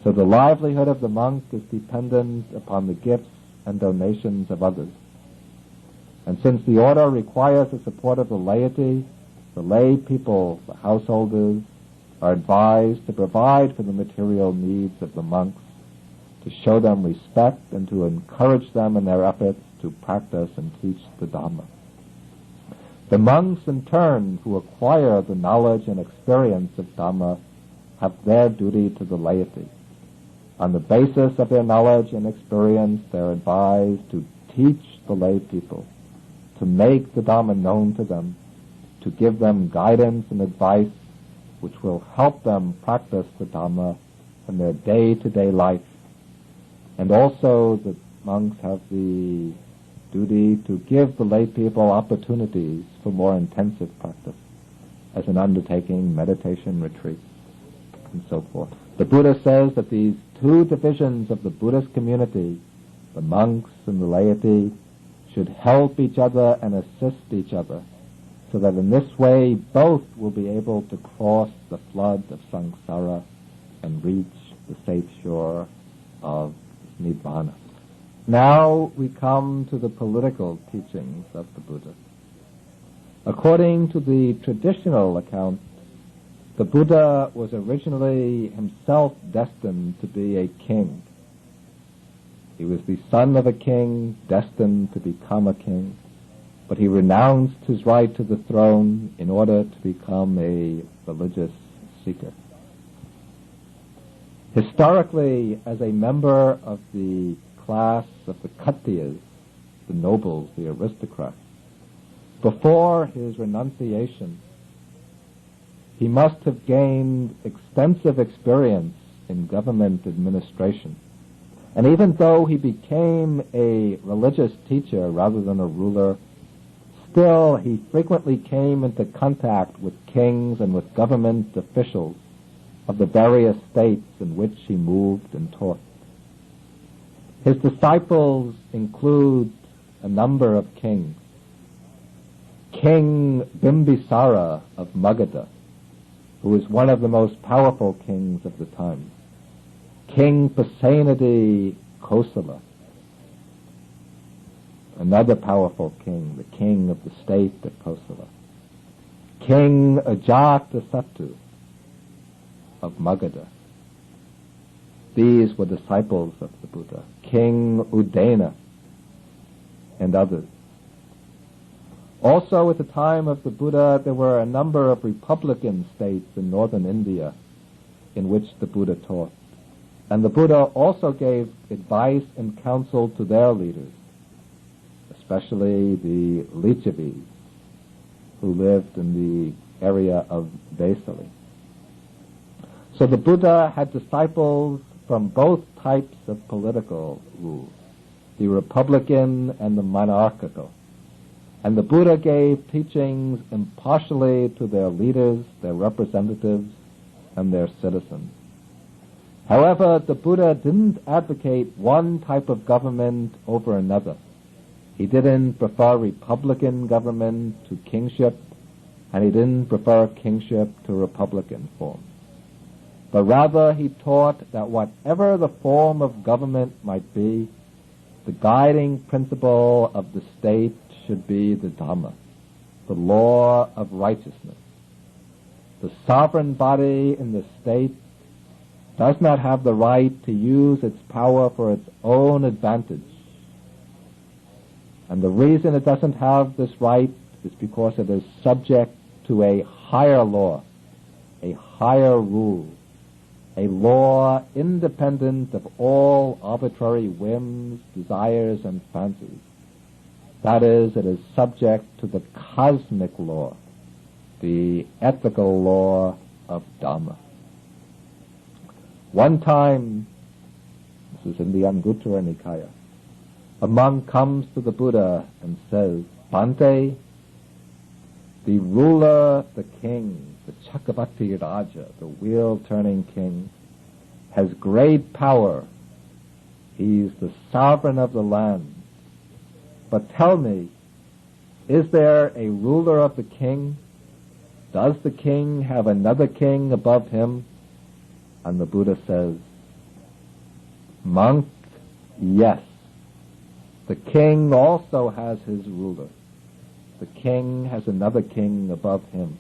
So the livelihood of the monk is dependent upon the gifts and donations of others. And since the order requires the support of the laity, the lay people, the householders, are advised to provide for the material needs of the monks, to show them respect and to encourage them in their efforts to practice and teach the Dharma. The monks, in turn, who acquire the knowledge and experience of Dharma, have their duty to the laity. On the basis of their knowledge and experience, they're advised to teach the lay people, to make the Dharma known to them, to give them guidance and advice which will help them practice the Dharma in their day-to-day life. And also the monks have the duty to give the lay people opportunities for more intensive practice, as in undertaking meditation retreats and so forth. The Buddha says that these two divisions of the Buddhist community, the monks and the laity, should help each other and assist each other, so that in this way both will be able to cross the flood of samsara and reach the safe shore of Nibbana. Now we come to the political teachings of the Buddha. According to the traditional account, the Buddha was originally himself destined to be a king. He was the son of a king, destined to become a king, but he renounced his right to the throne in order to become a religious seeker. Historically, as a member of the class of the Khattiyas, the nobles, the aristocrats, before his renunciation, he must have gained extensive experience in government administration. And even though he became a religious teacher rather than a ruler, still he frequently came into contact with kings and with government officials of the various states in which he moved and taught. His disciples include a number of kings. King Bimbisara of Magadha, who was one of the most powerful kings of the time. King Pasenadi Kosala, another powerful king, the king of the state of Kosala. King Ajatasattu of Magadha. These were disciples of the Buddha, King Udena and others. Also, at the time of the Buddha, there were a number of republican states in northern India in which the Buddha taught. And the Buddha also gave advice and counsel to their leaders, especially the Lichavis, who lived in the area of Vesali. So the Buddha had disciples from both types of political rule, the republican and the monarchical. And the Buddha gave teachings impartially to their leaders, their representatives, and their citizens. However, the Buddha didn't advocate one type of government over another. He didn't prefer republican government to kingship, and he didn't prefer kingship to republican form. But rather, he taught that whatever the form of government might be, the guiding principle of the state should be the Dharma, the law of righteousness. The sovereign body in the state does not have the right to use its power for its own advantage. And the reason it doesn't have this right is because it is subject to a higher law, a higher rule, a law independent of all arbitrary whims, desires, and fancies. That is, it is subject to the cosmic law, the ethical law of Dharma. One time, this is in the Anguttara Nikaya, a monk comes to the Buddha and says, Bhante, the ruler, the king, the Chakravarti Raja, the wheel-turning king, has great power. He's the sovereign of the land. But tell me, is there a ruler of the king? Does the king have another king above him? And the Buddha says, Monk, yes. The king also has his ruler. The king has another king above him.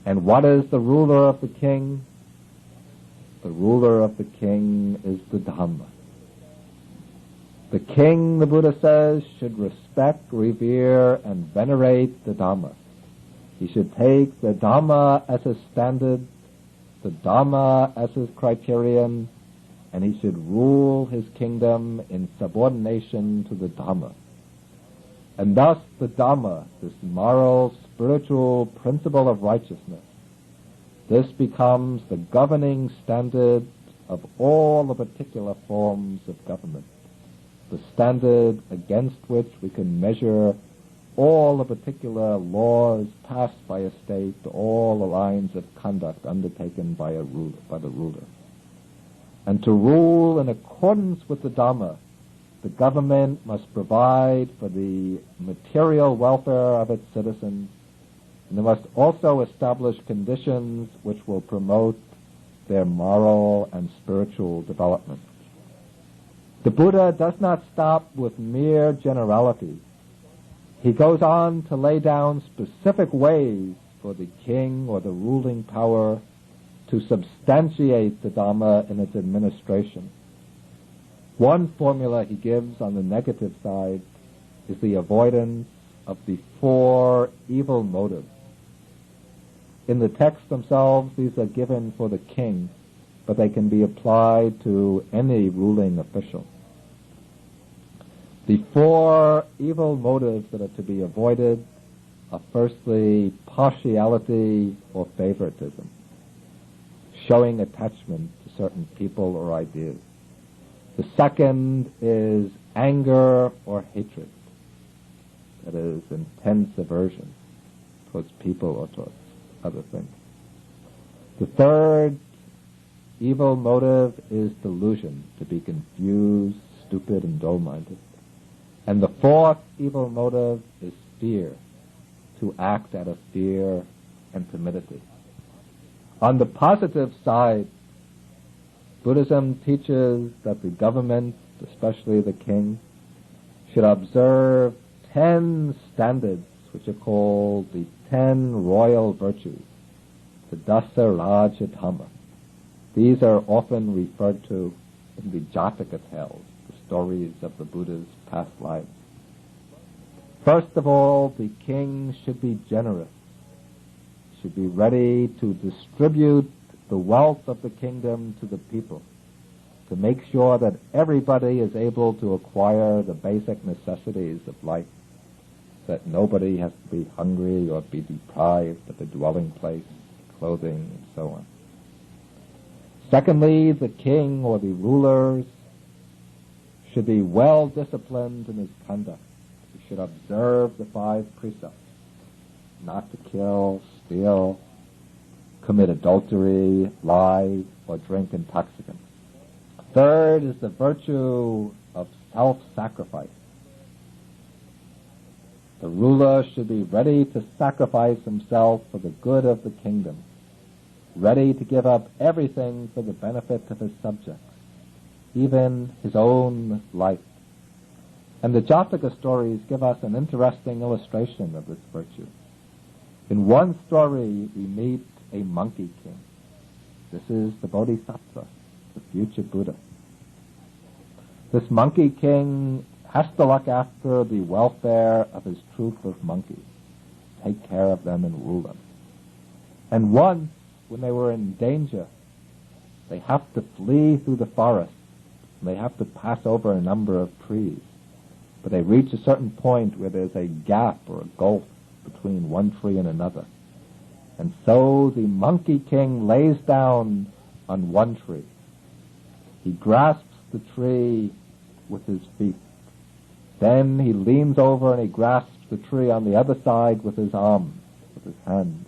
And what is the ruler of the king? The ruler of the king is the Dhamma. The king, the Buddha says, should respect, revere, and venerate the Dhamma. He should take the Dhamma as his standard, the Dhamma as his criterion, and he should rule his kingdom in subordination to the Dhamma. And thus the Dhamma, this moral, spiritual principle of righteousness, this becomes the governing standard of all the particular forms of government, the standard against which we can measure all the particular laws passed by a state, all the lines of conduct undertaken by the ruler. And to rule in accordance with the Dhamma, the government must provide for the material welfare of its citizens, and it must also establish conditions which will promote their moral and spiritual development. The Buddha does not stop with mere generalities. He goes on to lay down specific ways for the king or the ruling power to substantiate the Dhamma in its administration. One formula he gives on the negative side is the avoidance of the 4 evil motives. In the texts themselves, these are given for the king, but they can be applied to any ruling official. The 4 evil motives that are to be avoided are firstly partiality or favoritism, showing attachment to certain people or ideas. The second is anger or hatred, that is, intense aversion towards people or towards other things. The third evil motive is delusion, to be confused, stupid, and dull-minded. And the 4th evil motive is fear, to act out of fear and timidity. On the positive side, Buddhism teaches that the government, especially the king, should observe 10 standards which are called the 10 royal virtues, the Dasa Raja Dhamma. These are often referred to in the Jataka tales, the stories of the Buddha's past lives. First of all, the king should be generous, should be ready to distribute the wealth of the kingdom to the people, to make sure that everybody is able to acquire the basic necessities of life, that nobody has to be hungry or be deprived of a dwelling place, clothing, and so on. Secondly, the king or the rulers should be well disciplined in his conduct. He should observe the 5 precepts: not to kill, steal, commit adultery, lie, or drink intoxicants. Third is the virtue of self-sacrifice. The ruler should be ready to sacrifice himself for the good of the kingdom, ready to give up everything for the benefit of his subjects, even his own life. And the Jataka stories give us an interesting illustration of this virtue. In one story, we meet a monkey king. This is the Bodhisattva, the future Buddha. This monkey king has to look after the welfare of his troop of monkeys, take care of them and rule them. And once, when they were in danger, they have to flee through the forest. They have to pass over a number of trees. But they reach a certain point where there's a gap or a gulf between one tree and another. And so the monkey king lays down on one tree. He grasps the tree with his feet. Then he leans over and he grasps the tree on the other side with his arms, with his hands.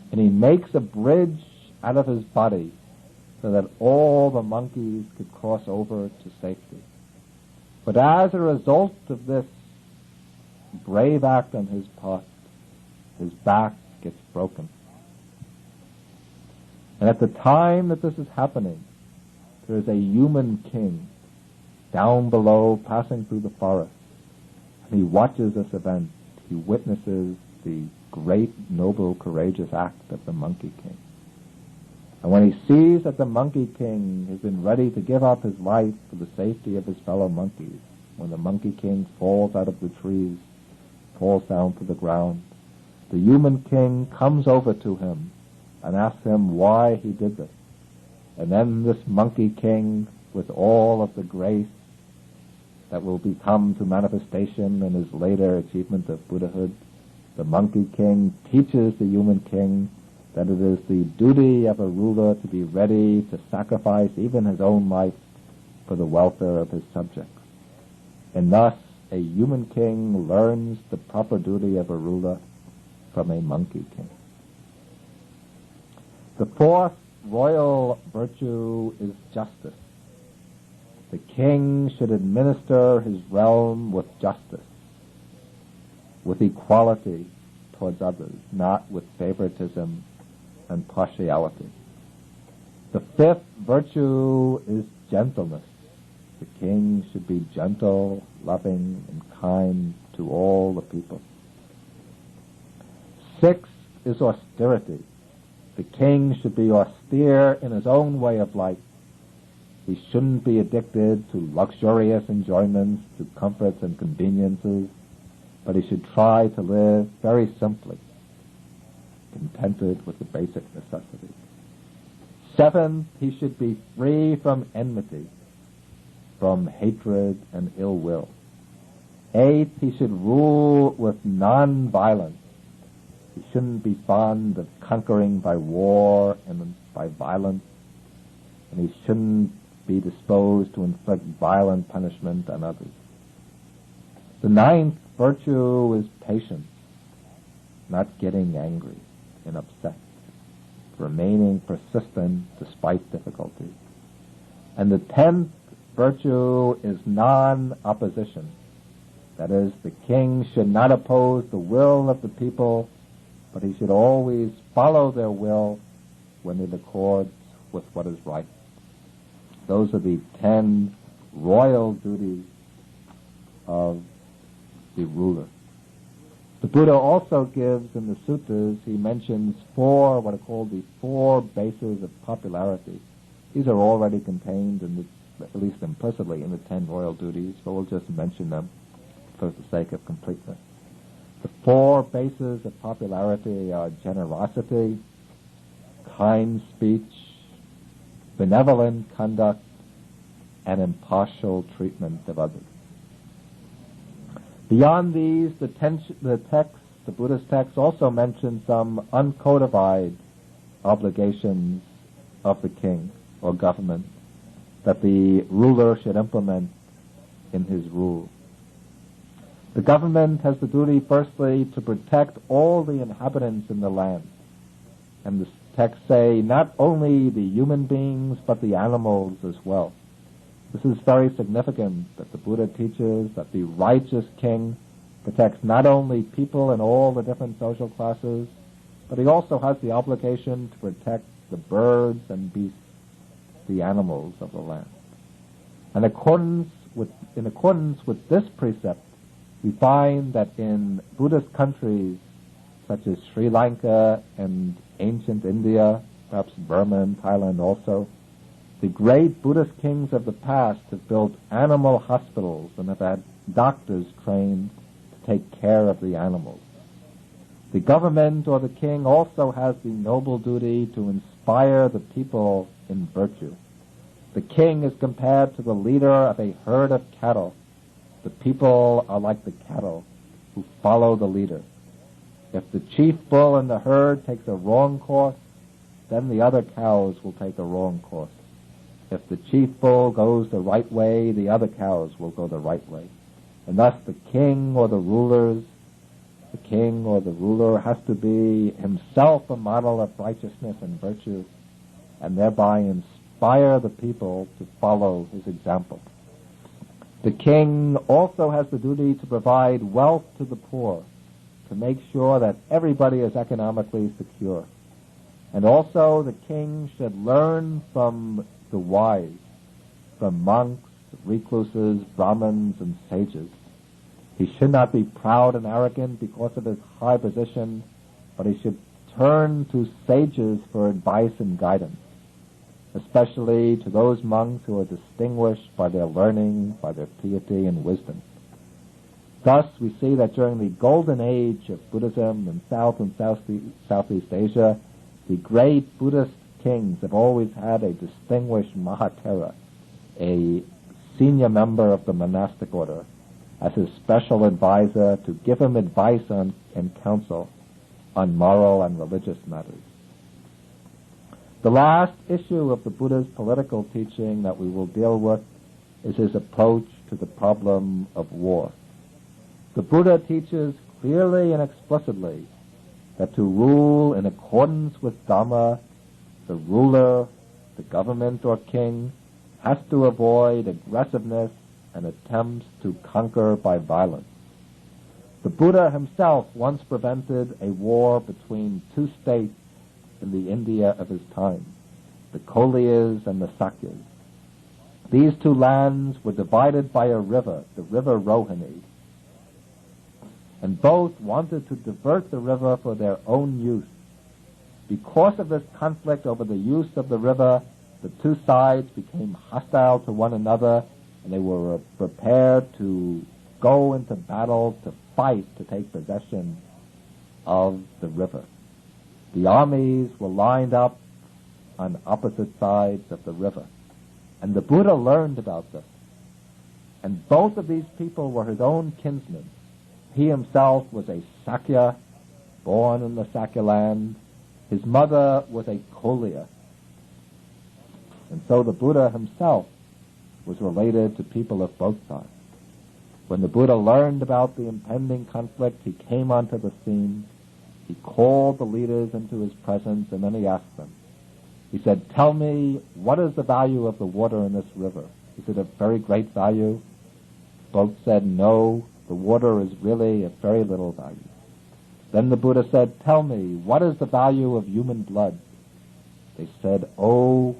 And he makes a bridge out of his body so that all the monkeys could cross over to safety. But as a result of this brave act on his part, his back gets broken. And at the time that this is happening, there is a human king down below passing through the forest. And he watches this event. He witnesses the great, noble, courageous act of the monkey king. And when he sees that the monkey king has been ready to give up his life for the safety of his fellow monkeys, when the monkey king falls out of the trees, falls down to the ground, the human king comes over to him and asks him why he did this. And then this monkey king, with all of the grace that will become to manifestation in his later achievement of Buddhahood, the monkey king teaches the human king that it is the duty of a ruler to be ready to sacrifice even his own life for the welfare of his subjects. And thus, a human king learns the proper duty of a ruler from a monkey king. The fourth royal virtue is justice. The king should administer his realm with justice, with equality towards others, not with favoritism and partiality. The fifth virtue is gentleness. The king should be gentle, loving, and kind to all the people. Sixth is austerity. The king should be austere in his own way of life. He shouldn't be addicted to luxurious enjoyments, to comforts and conveniences, but he should try to live very simply, contented with the basic necessities. Seventh, he should be free from enmity, from hatred and ill will. Eighth, he should rule with non-violence. He shouldn't be fond of conquering by war and by violence, and he shouldn't be disposed to inflict violent punishment on others. The ninth virtue is patience, not getting angry and upset, remaining persistent despite difficulty. And the 10th virtue is non-opposition. That is, the king should not oppose the will of the people, but he should always follow their will when it accords with what is right. Those are the 10 royal duties of the ruler. The Buddha also gives in the suttas, he mentions what are called the 4 bases of popularity. These are already contained, at least implicitly, in the 10 royal duties, but we'll just mention them for the sake of completeness. The 4 bases of popularity are generosity, kind speech, benevolent conduct, and impartial treatment of others. Beyond these, the Buddhist text also mentions some uncodified obligations of the king or government that the ruler should implement in his rule. The government has the duty, firstly, to protect all the inhabitants in the land. And the texts say not only the human beings, but the animals as well. This is very significant that the Buddha teaches that the righteous king protects not only people in all the different social classes, but he also has the obligation to protect the birds and beasts, the animals of the land. And in accordance with this precept, we find that in Buddhist countries such as Sri Lanka and ancient India, perhaps Burma and Thailand also, the great Buddhist kings of the past have built animal hospitals and have had doctors trained to take care of the animals. The government or the king also has the noble duty to inspire the people in virtue. The king is compared to the leader of a herd of cattle. The people are like the cattle who follow the leader. If the chief bull in the herd takes a wrong course, then the other cows will take a wrong course. If the chief bull goes the right way, the other cows will go the right way. And thus the king or the ruler has to be himself a model of righteousness and virtue, and thereby inspire the people to follow his example. The king also has the duty to provide wealth to the poor, to make sure that everybody is economically secure. And also the king should learn from the wise, from monks, recluses, Brahmins, and sages. He should not be proud and arrogant because of his high position, but he should turn to sages for advice and guidance, especially to those monks who are distinguished by their learning, by their piety and wisdom. Thus, we see that during the golden age of Buddhism in South and Southeast Asia, the great Buddhist kings have always had a distinguished Mahathera, a senior member of the monastic order, as his special advisor to give him advice and counsel on moral and religious matters. The last issue of the Buddha's political teaching that we will deal with is his approach to the problem of war. The Buddha teaches clearly and explicitly that to rule in accordance with Dharma, the ruler, the government or king, has to avoid aggressiveness and attempts to conquer by violence. The Buddha himself once prevented a war between 2 states in the India of his time, the Koliyas and the Sakyas. These 2 lands were divided by a river, the river Rohini, and both wanted to divert the river for their own use. Because of this conflict over the use of the river, the 2 sides became hostile to one another, and they were prepared to go into battle to fight to take possession of the river. The armies were lined up on opposite sides of the river, and the Buddha learned about this. And both of these people were his own kinsmen. He himself was a Sakya, born in the Sakya land. His mother was a Koliya. And so the Buddha himself was related to people of both sides. When the Buddha learned about the impending conflict, he came onto the scene. He called the leaders into his presence, and then he asked them. He said, "Tell me, what is the value of the water in this river? Is it of very great value?" Both said, "No, the water is really of very little value." Then the Buddha said, "Tell me, what is the value of human blood?" They said, "Oh,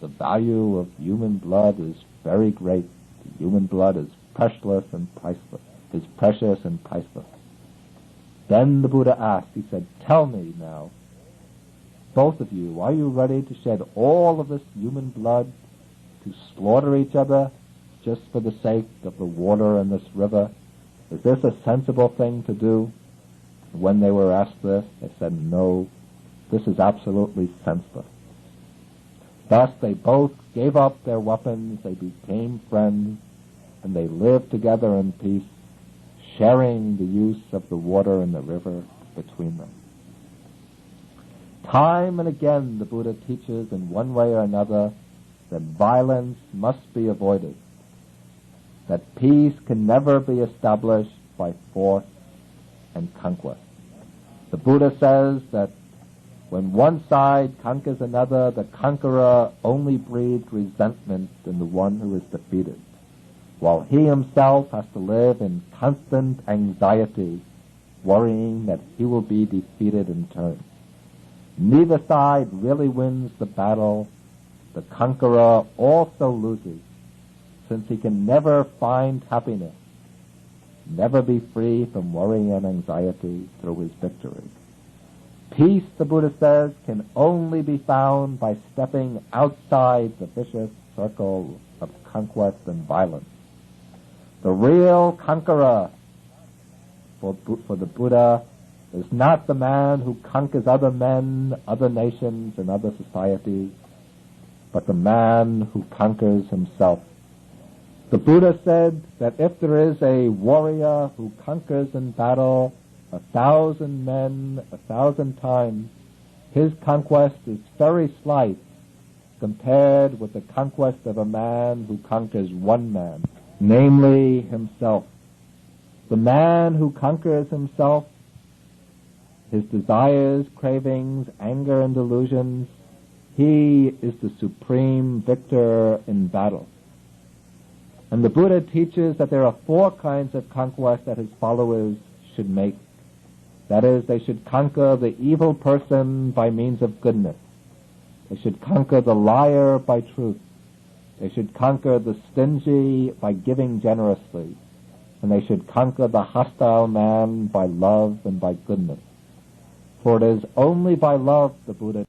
the value of human blood is very great. The human blood is precious and priceless. Then the Buddha asked, he said, "Tell me now, both of you, are you ready to shed all of this human blood, to slaughter each other just for the sake of the water in this river? Is this a sensible thing to do? When they were asked this, they said, no, this is absolutely senseless. Thus they both gave up their weapons, they became friends, and they lived together in peace, sharing the use of the water in the river between them. Time and again the Buddha teaches in one way or another that violence must be avoided, that peace can never be established by force and conquest. The Buddha says that when one side conquers another, the conqueror only breeds resentment in the one who is defeated, while he himself has to live in constant anxiety, worrying that he will be defeated in turn. Neither side really wins the battle. The conqueror also loses, since he can never find happiness, never be free from worry and anxiety through his victory. Peace, the Buddha says, can only be found by stepping outside the vicious circle of conquest and violence. The real conqueror for the Buddha is not the man who conquers other men, other nations, and other societies, but the man who conquers himself. The Buddha said that if there is a warrior who conquers in battle 1,000 men 1,000 times, his conquest is very slight compared with the conquest of a man who conquers one man, namely himself. The man who conquers himself, his desires, cravings, anger, and delusions, he is the supreme victor in battle. And the Buddha teaches that there are 4 kinds of conquest that his followers should make. That is, they should conquer the evil person by means of goodness. They should conquer the liar by truth. They should conquer the stingy by giving generously. And they should conquer the hostile man by love and by goodness. For it is only by love, the Buddha